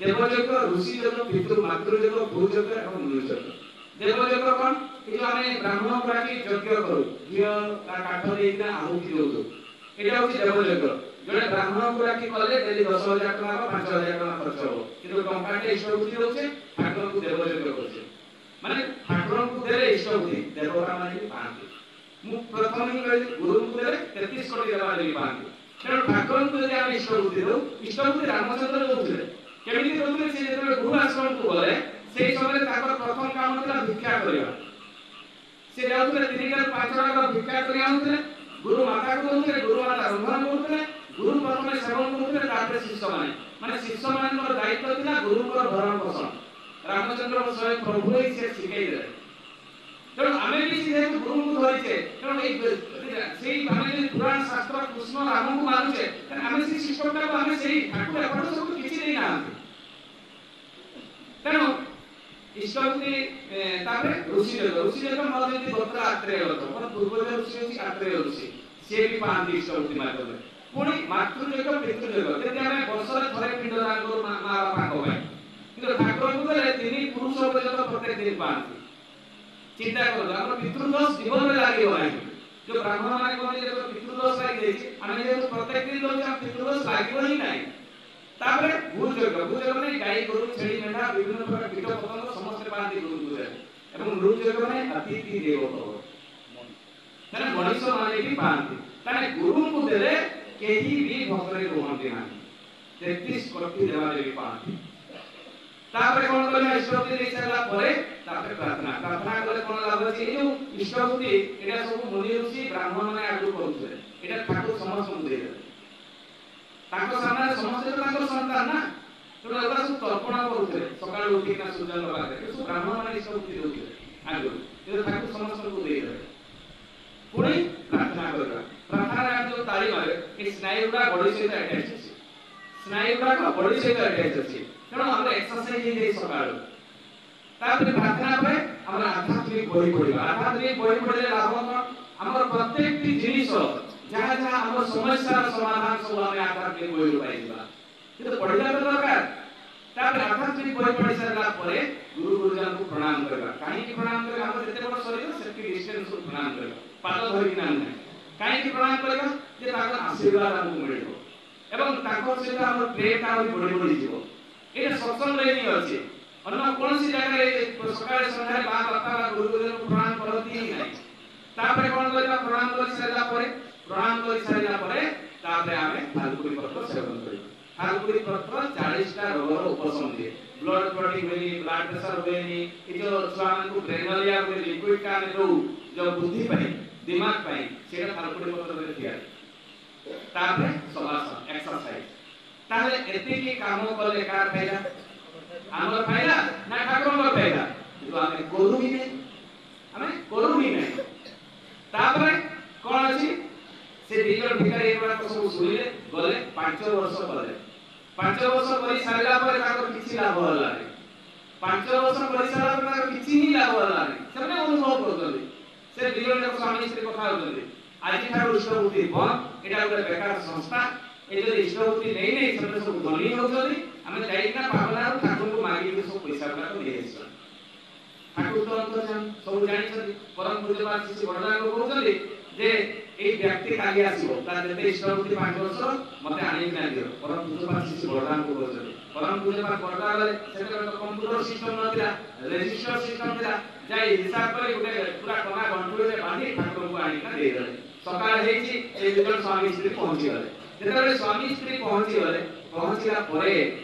ଦେବଯଜ୍ଞ, ଋଷିଯଜ୍ଞ, ପିତୃ ମାତୃଯଜ୍ଞ, ଭୂଯଜ୍ଞ ଏବଂ ନୃଯଜ୍ଞ। ଦେବଯଜ୍ଞ କଣ? ଏ ଯୋଉ ଆମେ ବ୍ରାହ୍ମଣକୁ ଡାକି ଯଜ୍ଞ କରୁ, ଘିଅ ତା କାଠ ଦେଇକିନା ଆହୁତି ଦଉଛୁ, ଏଇଟା ହଉଛି ଦେବଯଜ୍ଞ। ଜଣେ ବ୍ରାହ୍ମଣକୁ ଡାକି କଲେ ଡେଲି 10,000 ଟଙ୍କା ବା 5,000 ଟଙ୍କା ଖର୍ଚ୍ଚ ହବ, କିନ୍ତୁ ଟଙ୍କାଟେ ଇଷ୍ଟବୃତ୍ତି ଦଉଛେ, ଠାକୁରଙ୍କୁ ଦେବଯଜ୍ଞ କରୁଛେ। ମାନେ ଠାକୁରଙ୍କୁ ଦେଲେ ଇଷ୍ଟବୃତ୍ତି, ଦେବତା ମାନେ ବି ପାଆନ୍ତି। ମୁଁ ପ୍ରଥମେ ହିଁ କହିଲି ଗୁରୁଙ୍କୁ ଦେଲେ 33 କୋଟି ଦେବା ଦେବୀ ପାଆନ୍ତି। ତେଣୁ ଠାକୁରଙ୍କୁ ଯଦି ଆମେ ଇଷ୍ଟବୃତ୍ତି ଦଉ, ଇଷ୍ଟବୃତ୍ତି ରାମଚନ୍ଦ୍ର ଦଉଥିଲେ। କେମିତି ଦଉଥିଲେ? ସେ ଯେତେବେଳେ ଗୁରୁ ଆଶ୍ରମକୁ ଗଲେ সেই ସମୟରେ ତାଙ୍କର ପ୍ରଥମ କାମ ଥିଲା ଭିକ୍ଷା କରିବା। ସେ ଯାଉଥିଲେ 3ଟାରୁ 5ଟା ଭିକ୍ଷା କରି ଆଣୁଥିଲେ, ଗୁରୁ ମାତାକୁ ଦଉଥିଲେ, ଗୁରୁ ମାତା ରନ୍ଧନ କରୁଥିଲେ, ଗୁରୁ ପ୍ରଥମେ ସେବନ କରୁଥିଲେ, ତାପରେ ଶିଷ୍ୟମାନେ। ମାନେ ଶିଷ୍ୟମାନଙ୍କର ଦାୟିତ୍ୱ ଥିଲା ଗୁରୁଙ୍କର ଭରଣ ପୋଷଣ। ରାମଚନ୍ଦ୍ର ସ୍ୱୟଂ ପ୍ରଭୁ ହିଁ ସେ ଶିଖେଇ ଦେଲେ। ତେଣୁ ଆମେ ବି ଯେହେତୁ ଗୁରୁଙ୍କୁ ଧରିଛେ, ତେଣୁ ସେଇ ଆମେ ଯଦି ପୁରାଣ ଶାସ୍ତ୍ର କୃଷ୍ଣ ରାମଙ୍କୁ ମାନୁଛେ, ଆମେ ସେଇ ସିଷ୍ଟମଟାକୁ ଆମେ ସେଇ ଠାକୁର ଏପଟ ସବୁ କିଛି ଦେଇନାହାନ୍ତି। ତେଣୁ ଇଷ୍ଟବୃତ୍ତି ତାପରେ ଋଷିଯଜ୍ଞ। ଋଷିଯଜ୍ଞ ମୋର ଯେମିତି ଗୋତ୍ର ଆତ୍ରେୟ ଗୋତ୍ର, ମୋର ପୂର୍ବଜ ଋଷି ହେଉଛି ଆତ୍ରେୟ ଋଷି, ସିଏ ବି ପାଆନ୍ତି ଇଷ୍ଟବୃତ୍ତି ମାଧ୍ୟମରେ। ପୁଣି ମାତୃଯଜ୍ଞ, ପିତୃଯଜ୍ଞ, ଯେମିତି ଆମେ ବର୍ଷରେ ଥରେ ପିଣ୍ଡଦାନ କରୁ ମା ବାପାଙ୍କ ପାଇଁ, କିନ୍ତୁ ଠାକୁରଙ୍କୁ ଦେଲେ 3 ପୁରୁଷ ପର୍ଯ୍ୟନ୍ତ ପ୍ରତ୍ୟେକ ଦିନ ପାଆନ୍ତି। ଚିନ୍ତା କରନ୍ତୁ, ଆମର ପିତୃଦୋଷ ଜୀବନରେ ଲାଗିବ ନାହିଁ। ଯୋଉ ବ୍ରାହ୍ମଣ ମାନେ କହନ୍ତି ଯେ ପିତୃଦୋଷ ଲାଗିଯାଇଛି, ଆମେ ଯେହେତୁ ପ୍ରତ୍ୟେକ ଦିନ ଦଉଛେ, ଆମ ପିତୃଦୋଷ ଲାଗିବ ହିଁ ନାହିଁ। ତାପରେ ଭୂଯଜ୍ଞ। ଭୂଯଜ୍ଞ ମାନେ ଗାଈ ଗୋରୁ ଛେଳି ମେଣ୍ଢା ବିଭିନ୍ନ ପ୍ରକାର କୀଟ ପତଙ୍ଗ ସମସ୍ତେ ପାଆନ୍ତି ଗୁରୁ ପୂଜାରେ। ଏବଂ ନୃଯଜ୍ଞ ମାନେ ଅତିଥି ଦେବ ଭବ, ମାନେ ମଣିଷ ମାନେ ବି ପାଆନ୍ତି। ତାହେଲେ ଗୁରୁଙ୍କୁ ଦେଲେ କେହି ବି ଭୋକରେ ରୁହନ୍ତି ନାହିଁ, 33 କୋଟି ଦେବାଦେବୀ ପାଆନ୍ତି। ତାପରେ କଣ କରିବା? ଇଷ୍ଟବୃତ୍ତି ଦେଇ ସାରିଲା ପରେ ତାପରେ ପ୍ରାର୍ଥନା। ପ୍ରାର୍ଥନା କଲେ କଣ ଲାଭ ଅଛି? ଏଇ ଯୋଉ ଇଷ୍ଟବୃତ୍ତି ଏଟା ସବୁ ମୁନି ଋଷି ବ୍ରାହ୍ମଣ ମାନେ ଆଗରୁ କରୁଥିଲେ, ଏଟା ଠାକୁର ସମସ୍ତଙ୍କୁ ଦେଇଦେଲେ। ତାଙ୍କ ସାମ୍ନାରେ ସମସ୍ତେ ତ ତାଙ୍କର ସନ୍ତାନ ନା, ତେଣୁ ଏଗୁଡ଼ା ସବୁ ତର୍ପଣ କରୁଥିଲେ ସକାଳୁ ଉଠିକିନା ସୂର୍ଯ୍ୟଙ୍କ ପାଖରେ। ସବୁ ବ୍ରାହ୍ମଣ ମାନେ ଇଷ୍ଟବୃତ୍ତି ଦେଉଥିଲେ ଆଗରୁ, କିନ୍ତୁ ଠାକୁର ସମସ୍ତଙ୍କୁ ଦେଇଦେଲେ। ପୁଣି ପ୍ରାର୍ଥନା କରିବା। ପ୍ରାର୍ଥନାରେ ଆମେ ଯୋଉ ତାଳି ମାରେ, ଏ ସ୍ନାୟୁ ଗୁଡ଼ା ବଡି ସହିତ ଆଟାଚ୍ ଅଛି, ସ୍ନାୟୁ ଗୁଡ଼ାକ ବଡି ସହିତ ଆଟାଚ୍ ଅଛି। ତେଣୁ ଆମର ଏକ୍ସରସାଇଜ ହେଇଯାଏ ସକାଳୁ। ତାପରେ ପ୍ରାର୍ଥନା ପରେ ଆମର ଆଧ୍ୟାତ୍ମିକ ବହି ପଢିବା। ଆଧ୍ୟାତ୍ମିକ ବହି ପଢିଲେ ଲାଭ କଣ? ଆମର ପ୍ରତ୍ୟେକଟି ଜିନିଷ ଯାହା ଯାହା ଆମର ସମସ୍ୟାର ସମାଧାନ ସବୁ ଆମେ ଆଧ୍ୟାତ୍ମିକ ବହିରୁ ପାଇଯିବା, କିନ୍ତୁ ପଢିବା ତ ଦରକାର। ତାପରେ ଆଧ୍ୟାତ୍ମିକ ବହି ପଢି ସାରିଲା ପରେ ଗୁରୁ ଗୁରୁଜନଙ୍କୁ ପ୍ରଣାମ କରିବା। କାହିଁକି ପ୍ରଣାମ କରିବା? ଆମର ଯେତେ ବଡ଼ ଶରୀର ସେତିକି ଡିଷ୍ଟାନ୍ସରୁ ପ୍ରଣାମ କରିବା, ପାଦ ଧରିକିନା ନୁହେଁ। କାହିଁକି ପ୍ରଣାମ କରିବା? ଯେ ତାଙ୍କର ଆଶୀର୍ବାଦ ଆମକୁ ମିଳିବ ଏବଂ ତାଙ୍କ ସହିତ ଆମର ପ୍ରେମଟା ଆହୁରି ବଢି ବଢିଯିବ। ଏଇଟା ସତ୍ସଙ୍ଗରେ ହିଁ ଅଛି, ଅନ୍ୟ କୌଣସି ଜାଗାରେ ସକାଳେ ସନ୍ଧ୍ୟାରେ ମା ବାପା ବା ଗୁରୁ ଗୁରୁଜନଙ୍କୁ ପ୍ରଣାମ କରନ୍ତି ହିଁ ନାହିଁ। ତାପରେ କଣ କରିବା? ପ୍ରଣାମ କରି ସାରିଲା ପରେ ତାପରେ ଆମେ ଥାଲକୁଡି ପତ୍ର ସେବନ କରିବା। ଥାଲକୁଡି ପତ୍ର 40ଟା ରୋଗର ଉପଶମ ଦିଏ। ବ୍ଲଡ କ୍ଲଟିଂ ହୁଏନି, ବ୍ଲଡ ପ୍ରେସର ହୁଏନି, ଏ ଯୋଉ ଛୁଆମାନଙ୍କୁ ବ୍ରେନଲିଆ ହୁଏ, ଲିକ୍ୱିଡ ଟା ଆମେ ଦଉ ଯୋଉ ବୁଦ୍ଧି ପାଇଁ ଦିମାଗ ପାଇଁ, ସେଇଟା ଥାଲକୁଡି ପତ୍ରରେ ତିଆରି। ତାପରେ ଶବାସନ ଏକ୍ସରସାଇଜ। ତାହେଲେ ଏତିକି କାମ କଲେ କାହାର ଫାଇଦା? ଆମର ଫାଇଦା ନା ଠାକୁରଙ୍କର ଫାଇଦା? କିନ୍ତୁ ଆମେ କରୁ ହିଁ ନାହିଁ। ତାପରେ କଣ ଅଛି? ସେ 2 ଜଣ ଭିକାରୀ ଏଗୁଡାକ ସବୁ ଶୁଣିଲେ, ଗଲେ ପାଠ 5 ବର୍ଷ ପରେ 5 ବର୍ଷ କରି ସାରିଲା ପରେ ତାଙ୍କର କିଛି ଲାଭ ହେଲା ନାହିଁ। 5 ବର୍ଷ କରି ସାରିଲା ପରେ ତାଙ୍କର କିଛି ହିଁ ଲାଭ ହେଲା ନାହିଁ। ସେମାନେ ଅନୁଭବ କରୁଛନ୍ତି, ସେ ଦୁଇ ଜଣ ଯାକ ସ୍ୱାମୀ ସ୍ତ୍ରୀ କଥା ହେଉଛନ୍ତି, ଆଜିଠାରୁ ଇଷ୍ଟବୃତ୍ତି ବନ୍ଦ, ଏଇଟା ଗୋଟେ ବେକାର ସଂସ୍ଥା, ଏ ଯଦି ଇଷ୍ଟବୃତ୍ତି ନେଇ ସେମାନେ ସବୁ ଧନୀ ହେଉଛନ୍ତି, ଆମେ ଯାଇକିନା ପାବନାରୁ ଠାକୁରଙ୍କୁ ମାଗିକି ସବୁ ପଇସା ଗୁଡ଼ାକ ନେଇ ଆସିବା। ଠାକୁର ତ ଅନ୍ତର୍ଯାମୀ, ସବୁ ଜାଣିଛନ୍ତି। ପରମ ପୂଜ୍ୟପାଦ ଶ୍ରୀ ବଡ଼ଦାଙ୍କୁ କହୁଛନ୍ତି ଯେ এই ব্যক্তি কালি আসিব, তার যেতে ইষ্টবৃত্তি 5 ବର୍ଷ মতে আনিকিনা দিও। পরম ପୂଜ୍ୟପାଦ ଶ୍ରୀ ବଡ଼ଦାଙ୍କୁ କହୁଛନ୍ତି। ପରମ ପୂଜ୍ୟପାଦ ବଡ଼ଦା ଗଲେ ସେତେବେଳେ ତ କମ୍ପ୍ୟୁଟର ସିଷ୍ଟମ ନଥିଲା, ରେଜିଷ୍ଟର ସିଷ୍ଟମ ଥିଲା, ଯାଇ ହିସାବ କରି ଗୋଟେ ପୁରା କନା ଗଣ୍ଠୁରେ ବାନ୍ଧି ଠାକୁରଙ୍କୁ ଆଣିକିନା ଦେଇଦେଲେ। ସକାଳ ହେଇଛି, এই দুজন স্বামী স্ত্রী পৌঁছিগଲେ। যেତେବେଳେ ସ୍ୱାମୀ ସ୍ତ୍ରୀ ପହଞ୍ଚିଗଲେ, ପହଞ୍ଚିଲା ପରେ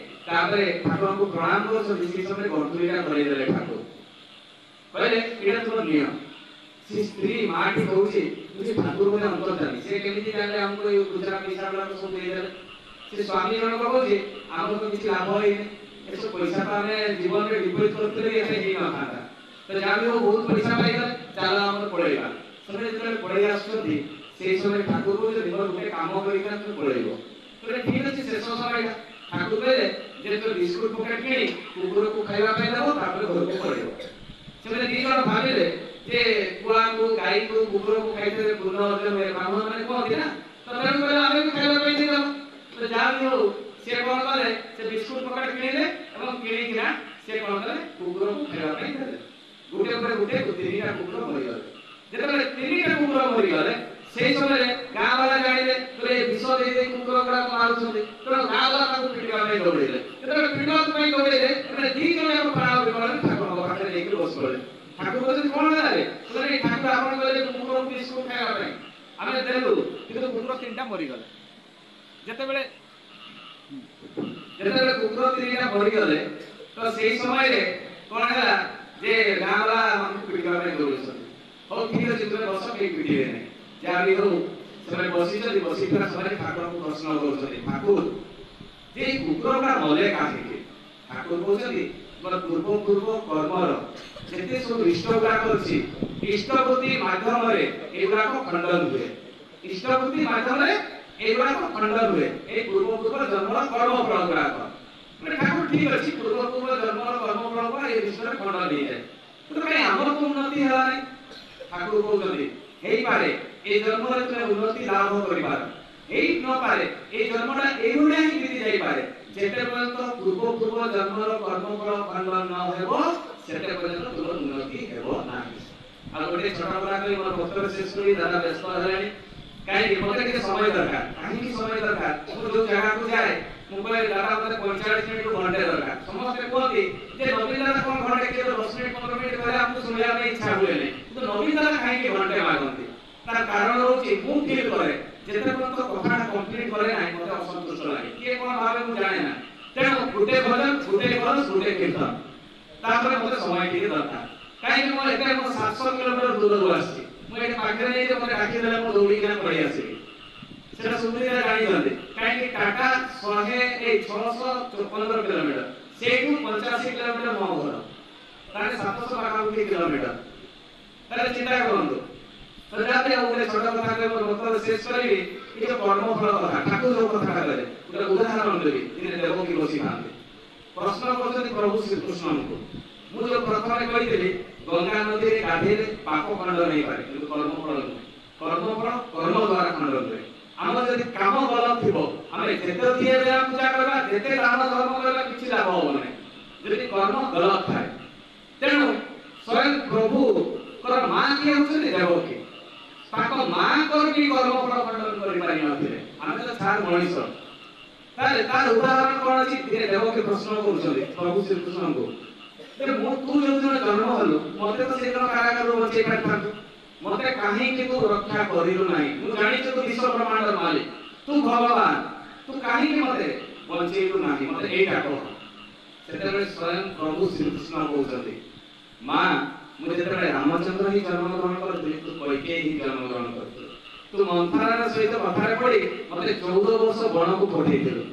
ତାପରେ ଠାକୁରଙ୍କୁ ପ୍ରଣାମ କରୁଛନ୍ତି, সেই ସମୟରେ ଗଣ୍ଠୁରିଟା ଧରେଇ ଦେଲେ। ଠାକୁର କହିଲେ ଏଇଟା ତୁମ ନିୟମ। ସେ ସ୍ତ୍ରୀ ମାଟି କହୁଛି ତୁମେ ଠାକୁର ବୋଧେ ଅନ୍ତର୍ଯାମୀ, ସେ କେମିତି ଜାଣିଲେ ଆମକୁ ଏଇ ଗୁଜରା ପଇସା ଗୁଡାକ ସବୁ ଦେଇଦେଲେ। ସେ ସ୍ୱାମୀ ଜଣକ କହୁଛି ଆମକୁ ତ କିଛି ଲାଭ ହେଇନି, ଏସବୁ ପଇସା ତ ଆମେ ଜୀବନରେ ଡିପୋଜିଟ କରୁଥିଲେ ବି ଏତେ ହେଇନଥାନ୍ତା, ତ ଯାହା ବି ହଉ ବହୁତ ପଇସା ପାଇଗଲେ, ଚାଲ ଆମର ପଳେଇବା। ସେମାନେ ଯେତେବେଳେ ପଳେଇ ଆସୁଛନ୍ତି, সেই ସମୟରେ ଠାକୁର କହୁଛନ୍ତି ମୋର ଗୋଟେ କାମ କରିକିନା তুমি ପଳେଇବ। କହିଲେ ଠିକ ଅଛି, ଶେଷ ସମୟଟା। ଠାକୁର କହିଲେ ଯେ ତୁ ବିସ୍କୁଟ ପକେଟ କିଣି କୁକୁରକୁ ଖାଇବା ପାଇଁ ଦେବ, ତାପରେ ଘରକୁ ପଳେଇବ। ସେମାନେ ଦି ଜଣ ଭାବିଲେ ଯେ କୁଆକୁ ଗାଈକୁ କୁକୁରକୁ ଖାଇଥିଲେ ପୂର୍ଣ୍ଣ ଅର୍ଜନ ହୁଏ, ବ୍ରାହ୍ମଣ ମାନେ କୁହନ୍ତି ନା, ତ ତେଣୁ କହିଲେ ଆମେ ବି ଖାଇବା ପାଇଁ ଦେଇଦେବ। ତ ଯାହା ବି ହଉ ସେ କଣ କଲେ, ସେ ବିସ୍କୁଟ ପକେଟ କିଣିଲେ ଏବଂ କିଣିକିନା ସେ କଣ କଲେ କୁକୁରକୁ ଖାଇବା ପାଇଁ ଦେଲେ। ଗୋଟେ ପରେ ଗୋଟେ 3ଟା କୁକୁର ମରିଗଲେ। ଯେତେବେଳେ 3ଟା କୁକୁର ମରିଗଲେ, সেই ସମୟରେ ଗାଁ ବାଲା ଜାଣିଲେ ବିଷ ଦେଇ ଦେଇ କୁକୁର ଗୁଡାକ ମାରୁଛନ୍ତି, ତେଣୁ ଗାଁ ବାଲା ତାକୁ ପିଟିବା ପାଇଁ ଦୌଡ଼ିଲେ। ଯେତେବେଳେ ପିଟିବା ପାଇଁ ଦୌଡ଼ିଲେ, ଏମାନେ ଦି ଜଣ ଯାକ ପ୍ରାଣ ବିକଳରେ ଠାକୁରଙ୍କ ପାଖରେ ଯାଇକି ବସି ପଡ଼ିଲେ। ଠାକୁର କହୁଛନ୍ତି କଣ ହେଲା ରେ? କହିଲେ ଠାକୁର ଆପଣ କହିଲେ କୁକୁରକୁ ବିସ୍କୁଟ ଖାଇବା ପାଇଁ, ଆମେ ଦେଲୁ, କିନ୍ତୁ କୁକୁର 3ଟା ମରିଗଲେ। ଯେତେବେଳେ କୁକୁର 3ଟା ମରିଗଲେ, ତ ସେଇ ସମୟରେ କଣ ହେଲା ଯେ ଗାଁ ବାଲା ଆମକୁ ପିଟିବା ପାଇଁ ଦୌଡୁଛନ୍ତି। ହଉ ଠିକ ଅଛି, ତୁମେ ବସ, କେହି ପିଟିବେ ନାହିଁ। ଯାହା ବି ହଉ ସେମାନେ ବସିଛନ୍ତି, ବସିଥିବା ସମୟରେ ଠାକୁରଙ୍କୁ ପ୍ରଶ୍ନ କରୁଛନ୍ତି, ଠାକୁର ଯେ ଏଇ କୁକୁରଟା ମଲେ କାହିଁକି? ଠାକୁର କହୁଛନ୍ତି ପୂର୍ବ କର୍ମର ଯେତେ ସବୁ ଇଷ୍ଟ ଗୁଡାକ ଅଛି, ଇଷ୍ଟବୃତ୍ତି ମାଧ୍ୟମରେ ଏଗୁଡାକ ଖଣ୍ଡନ ହୁଏ। ଇଷ୍ଟବୃତ୍ତି ମାଧ୍ୟମରେ ଏଗୁଡାକ ଖଣ୍ଡନ ହୁଏ, ଏଇ ପୂର୍ବ ଜନ୍ମର କର୍ମଫଳ ଗୁଡାକ। ଠାକୁର ଠିକ ଅଛି, ପୂର୍ବ ଜନ୍ମର କର୍ମଫଳ ଗୁଡା ଏ ବିଷୟରେ ଖଣ୍ଡନ ହେଇଯାଏ, କିନ୍ତୁ କାହିଁ ଆମର ତ ଉନ୍ନତି ହେଲା ନାହିଁ। ଠାକୁର କହୁଛନ୍ତି ହେଇପାରେ এই জন্মরে তুমি উন্নতি লাভ করিবার, এই নপারে এই জন্মটা এইভাবে ହିଁ বিতি ଯାଇପାରେ, যেতে পর্যন্ত পূর্ব জন্মর কর্মফল খণ্ডন ন ହେବ, সেতে পর্যন্ত তোমার উন্নতি ହେବ ନାହିଁ। আর গোটে ছোট কথা কই মোর বক্তব্য শেষ করি, দাদা ব্যস্ত হেলানি, কাହିଁକି মতে ଟିକେ ସମୟ ଦରକାର। କାହିଁକି ସମୟ ଦରକାର? ମୁଁ ଯୋଉ ଜାଗାକୁ ଯାଏ, ମୁଁ କହେ ଦାଦା ମତେ 45 ମିନିଟ ଘଣ୍ଟେ ଦରକାର। ସମସ୍ତେ କୁହନ୍ତି ଯେ ନବୀନ ଦାଦା କଣ ଘଣ୍ଟେ, କିଏ 10 ମିନିଟ 15 ମିନିଟ କହିଲେ ଆମକୁ ଶୁଣିବା ପାଇଁ ଇଚ୍ଛା ହୁଏନି, କିନ୍ତୁ ନବୀନ ଦାଦା କାହିଁକି ଘଣ୍ଟେ ମାଗନ୍ତି? তার কারণ হচ্ছে ମୁଁ ফিল করে যেতে পর্যন্ত কথাটা কমপ্লিট করে নাই মতে অসন্তুষ্ট লাগে, কে কোন ভাবে ମୁଁ জানে না। তেଣୁ গোটে ভজন, গোটে খরচ, গোটে কীর্তন, তারপরে মতে সময় ଟିକେ দরকার। কাହିଁକି ମୁଁ ଏତେ 700 কিলোমিটার দূরରୁ ଆସିଛି, ମୁଁ ଏଠି ପାଖରେ ନେଇ ଯେ ମତେ ଡାକି ଦେଲେ ମୁଁ ଦୌଡ଼ିକିନା ପଳେଇ ଆସିବି, ସେଟା ସୁବିଧା ଜାଣିଛନ୍ତି। କାହିଁକି ଟାଟା 654 କିଲୋମିଟର, ସେଇଠୁ 85 କିଲୋମିଟର ମୋ ଘର, ତାହେଲେ 700 ପାଖାପାଖି କିଲୋମିଟର। ତାହେଲେ ଚିନ୍ତା କରନ୍ତୁ। তো যাতে ওগুলো ছোট কথা কই বক্তব্য শেষ করিবি, এই যে কর্মফল কথা ঠাকুর যে কথা কইলে ওটা উদাহরণ দেবি। দিনে দেবকী বসি থাকতে প্রশ্ন করছেন প্রভু শ্রীকৃষ্ণଙ୍କୁ। ମୁଁ ଯୋଉ ପ୍ରଥମେ କହିଥିଲି ଗଙ୍ଗା ନଦୀରେ ଗାଧେଇଲେ ପାପ ଖଣ୍ଡନ ହେଇପାରେ, କିନ୍ତୁ କର୍ମଫଳ ନୁହେଁ। କର୍ମଫଳ କର୍ମ ଦ୍ୱାରା ଖଣ୍ଡନ ହୁଏ। ଆମର ଯଦି କାମ ଭଲ ଥିବ, ଆମେ ଯେତେ ଦିଏ ଦେବା ପୂଜା କରିବା, ଯେତେ ଦାନ ଧର୍ମ କରିବା, କିଛି ଲାଭ ହବ ନାହିଁ ଯଦି କର୍ମ ଗଲତ ଥାଏ। ତେଣୁ ସ୍ୱୟଂ ପ୍ରଭୁଙ୍କର ମା କିଏ ହେଉଛନ୍ତି ଦେବକୀ। ତାଙ୍କ ମାଙ୍କର ବି କର୍ମଫଳ ଖଣ୍ଡନ କରିପାରି ନଥିଲେ, ଆମେ ତ ଛାଡ଼ ମଣିଷ। ତାହେଲେ ତାର ଉଦାହରଣ କଣ ଅଛି? ଦିନେ ଦେବକୀ ପ୍ରଶ୍ନ କରୁଛନ୍ତି ପ୍ରଭୁ ଶ୍ରୀକୃଷ୍ଣଙ୍କୁ, ଯେ ମୁଁ ତୁ ଯୋଉଦିନ ଜନ୍ମ ହେଲୁ ମତେ ତ ସେଦିନ କାରାଗାରରୁ ବଞ୍ଚେଇ ପାରିଥାନ୍ତୁ, ମତେ କାହିଁକି ତୁ ରକ୍ଷା କରିଲୁ ନାହିଁ? ମୁଁ ଜାଣିଛୁ ତୁ ବିଶ୍ୱ ବ୍ରହ୍ମାଣ୍ଡର ମାଲିକ, ତୁ ଭଗବାନ, ତୁ କାହିଁକି ମତେ ବଞ୍ଚେଇଲୁ ନାହିଁ? ମତେ ଏଇଟା କହ। ସେତେବେଳେ ସ୍ୱୟଂ ପ୍ରଭୁ ଶ୍ରୀକୃଷ୍ଣ କହୁଛନ୍ତି, ମା ମୁଁ ଯେତେବେଳେ ରାମଚନ୍ଦ୍ର ହିଁ ଜନ୍ମଗ୍ରହଣ କରିଥିଲି, ତୁ କୈକେୟୀ ହିଁ ଜନ୍ମଗ୍ରହଣ କରିଥିଲୁ। ତୁ ମନ୍ଥରାର ସହିତ କଥାରେ ପଡି ମତେ 14 ବର୍ଷ ବଣକୁ ପଠେଇଥିଲୁ।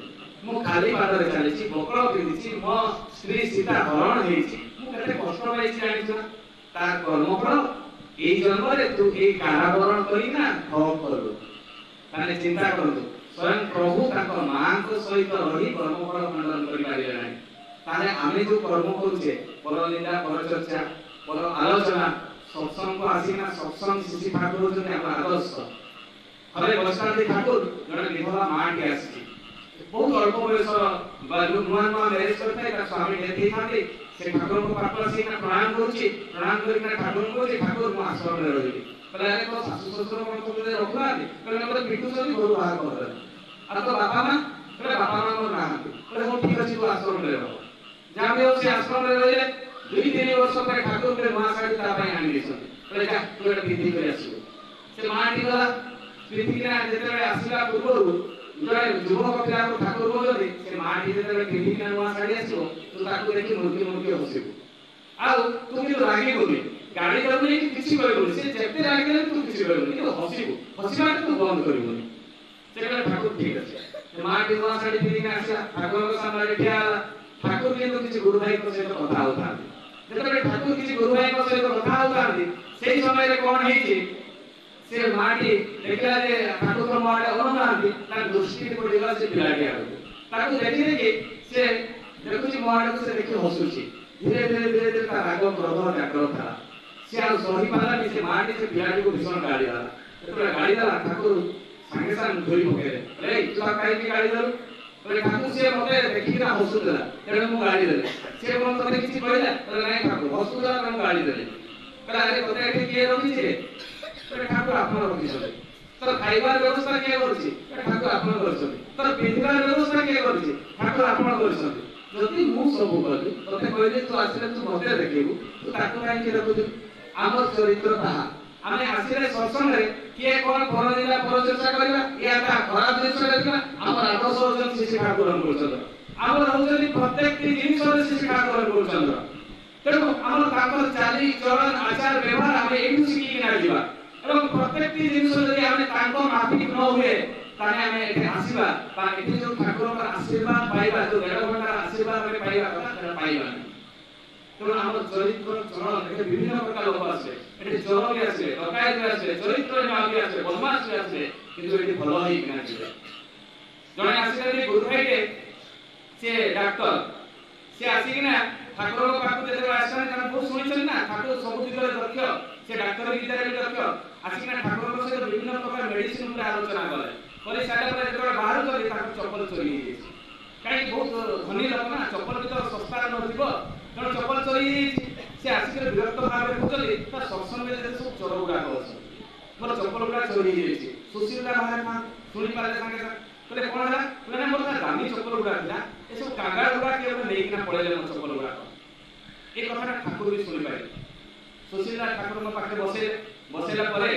ମୁଁ ଖାଲି ପାଦରେ ଚାଲିଛି, ବକଳ ପିନ୍ଧିଛି, ମୋ ସ୍ତ୍ରୀ ସୀତା ହରଣ ହେଇଛି, ମୁଁ କେତେ କଷ୍ଟ ପାଇଛି ଜାଣିଛୁ ନା? ତାର କର୍ମଫଳ ଏଇ ଜନ୍ମରେ ତୁ ଏଇ କାରାବରଣ କରିକିନା ଭୋଗ କଲୁ। ତାହେଲେ ଚିନ୍ତା କରନ୍ତୁ, स्वयं प्रभु ताको मां को सहित रही कर्मफल खंडन करि पारिले नाही ताले आमे जो कर्म करूचे परनिंदा परचर्चा पर आलोचना सत्संग को आसीना सत्संग शिशि ठाकुर जो हम आदर्श हरे बसकांती ठाकुर जने विधवा मां के आसी बहुत अल्प बयस बा नुआ नुआ मैरिज करते ता स्वामी देती थाते से ठाकुर को पापा सीना प्रणाम करके ठाकुर को जे ठाकुर को आश्रम में रही कहले अरे तो सासु ससुर को तो दे रखला कहले मतलब पिटू सदी घर बाहर कर दे आ तो बापा मां कहले बापा मां को ना कहले हो ठीक अछि तो आश्रम में रहो जहां भी से आश्रम में रहे 2-3 वर्ष पर ठाकुर के मां साड़ी ता पई आनी दिस कहले जा तू एटा विधि कर आसु से मां टी गला विधि के जेते आसीला पूर्व जय युवक पिला को ठाकुर बोलते से मां टी जेते विधि के मां साड़ी आसीबो तो ताकू देखि मुर्गी मुर्गी हसिबो आ तू कि रागी बोली गाड़ी करबो कि किछि करबो से जेते रागी करे तू किछि करबो कि हसिबो हसिबा तू बंद करबो से कहले ठाकुर ठीक अछि मां टी मां साड़ी विधि के आसा ठाकुर को सामने ठिया ठाकुर के किछि गुरु भाई को सहित कथा होता जेते ठाकुर किछि गुरु भाई को सहित कथा होता सेही समय रे कोन हेछि से माटी देखला जे ठाकुर को माटे अनुनांती ता दृष्टि पड़िला से बिलाडी आ ताकू देखि देखि से देखुची माटे को से देखि हसुची धीरे धीरे ता राग क्रोध जागृत था से आ सही पाला नि से माटी से बिलाडी को भीषण गाड़ी आला तो गाड़ी दा ठाकुर संगे संग धोई पके रे तू काई की गाड़ी दल तो ठाकुर से मते देखि ना हसुला तेरे मु गाड़ी दे से कोन तने किछि कहला तो नाही ठाकुर हसुला हम गाड़ी दे कहला अरे तते एठी के रखि छे तो ठाकुर आपन रखि छे तर खाइबार व्यवस्था के करछि ठाकुर आपन करछि तर पिंधार व्यवस्था के करछि ठाकुर आपन करछि जति मु सब करी तते कहले तू आसिले तू मते देखिबू तो ताकू काई के रखु हमर चरित्र ताहा आमे आसिले सत्संग रे के कोन परदिना परचर्चा करबा या ता खराब जिनिस देखबा हमर आदर्श होजन शिशि ठाकुर करछन हमर होजन प्रत्येक जिनिस रे शिशि ठाकुर करछन तेणु हमर ताकर चाली चरण आचार व्यवहार आमे एठु सिखि ना जिबा एवं प्रत्येक जिनिस जदि आमे तांको माफिक न हुए ताने आमे एठे आसीबा बा एठे जो ठाकुर का आशीर्वाद पाइबा जो देढ़ घंटा आशीर्वाद रे पाइबा कथा पाइबा तेणु हमर चरित्र चरण एठे विभिन्न प्रकार लोक आसे एठे चोर भी आसे डकायत भी आसे चरित्र ना भी आसे बदमाश भी आसे किंतु एठे भलो होई किना जिबे जने आसीले गुरु भाई के से डॉक्टर से आसी किना ठाकुर को पाकु जेते आसन kana बहुत सुनिछन ना ठाकुर सब दिगरे दक्ष से डॉक्टर विद्यारे भी दक्ष आसी किना ठाकुर को से विभिन्न प्रकार मेडिसिन ऊपर आलोचना करे सारा पर जेते बाहर चली ताको चप्पल चोरी हे काई बहुत धनी लोक ना चप्पल भी तो सस्ता न थिबो तेणु चप्पल चोरी से आसी के विरक्त भाव देखुचली त सत्संग में जे सब चोर गुडा होस मोर चप्पल गुडा चोरी हे सुशीला बाहर ना सुनी पाले संगे कहले कोन हला कहले मोर दामी चप्पल गुडा थिला ए सब कागा गुडा के हम लेकिन पड़ेले मोर चप्पल गुडा ए कथा ठाकुर भी सुनि पाए सुशीला ठाकुर को पाखे बसेला परे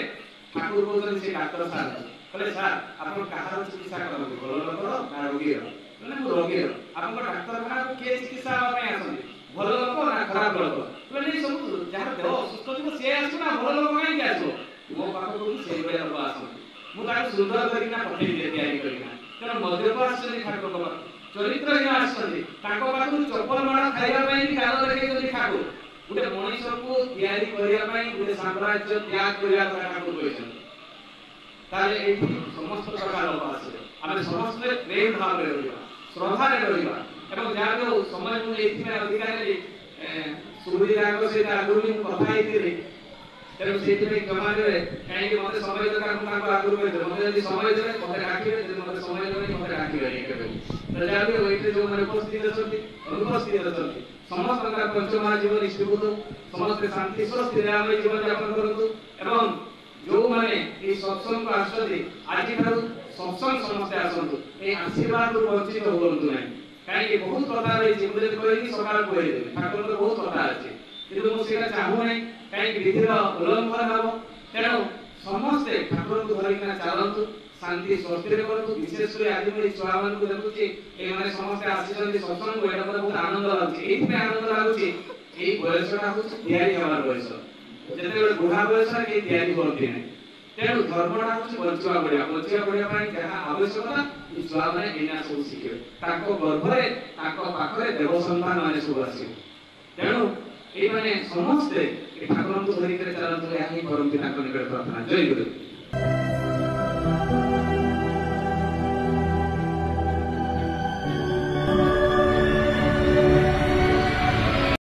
ठाकुर बोलते से डॉक्टर साहब कहले सर आपण कहार चिकित्सा करबो भलो लोक ना रोगी रो कहले मु रोगी रो आपण डॉक्टर खाना के चिकित्सा पय आसंदी भलो लोक ना खराब लोक कहले सब जहार देह सुस्त थिबो से आसु ना भलो लोक काई आसो मो पाखे को से बे लोक आसंदी मु ताको सुंदर करिना पठेई दे तयारी करिना तेन मध्यप आसंदी ठाकुर को चरित्रहीन आसंदी ताको पाखु चप्पल माडा खाइबा पई भी कालो देखै जदी ठाकुर गुटे मनीष को तयारी करिया पई गुटे साम्राज्य त्याग करिया ठाकुर कहिसन ताले एठी समस्त प्रकार लोक आसे आमे समस्त प्रेम भाव रे रहिबा श्रद्धा रे रहिबा एवं जानो समय मु एथि में अधिकारी सुविधा को से आगुरी कथा हेतिरे तेनु सेति में कमारे काहे कि मते समय दरकार मु ताको आगुरी में मते यदि समय देले मते राखिबे यदि मते समय देले मते राखिबे केबे त जानो ओइते जो माने उपस्थित अछंती समस्त का पंचमहा जीवन निष्ठिभूत समस्त शांति स्वस्थ निरामय जीवन यापन करतु एवं जो माने ए सत्संग को आसते आज थारु सत्संग समस्त आसंतु ए आशीर्वाद रु वंचित होबंतु नै काहे कि बहुत कथा रे जीवन कोइ सकाळ कोइ दे ठाकुर को बहुत कथा अछि किंतु मु सेका चाहू नै काहे कि विधिर उल्लंघन हबो तेणु समस्त ठाकुर को धरिना चालंतु शांति स्वस्थ रे करतु विशेष रे आज मैं छुआमान को देखुची ए माने समस्त आसीजन सत्संग को एटा बहुत आनंद लागुची एथि में आनंद लागुची ए बयसटा होची तयारी हमार बयस जेते बुढ़ा बयस के तयारी करते नै तेणु धर्मटा होची बंचवा बढ़िया पई जहा आवश्यकता ई छुआ माने एना सब शिखे ताको गर्भरे ताको पाखरे देव संतान माने सब आसी तेणु ए माने समस्त ए ठाकुर को धरि करे चलत या ही करम ताको निकट प्रार्थना जय गुरु।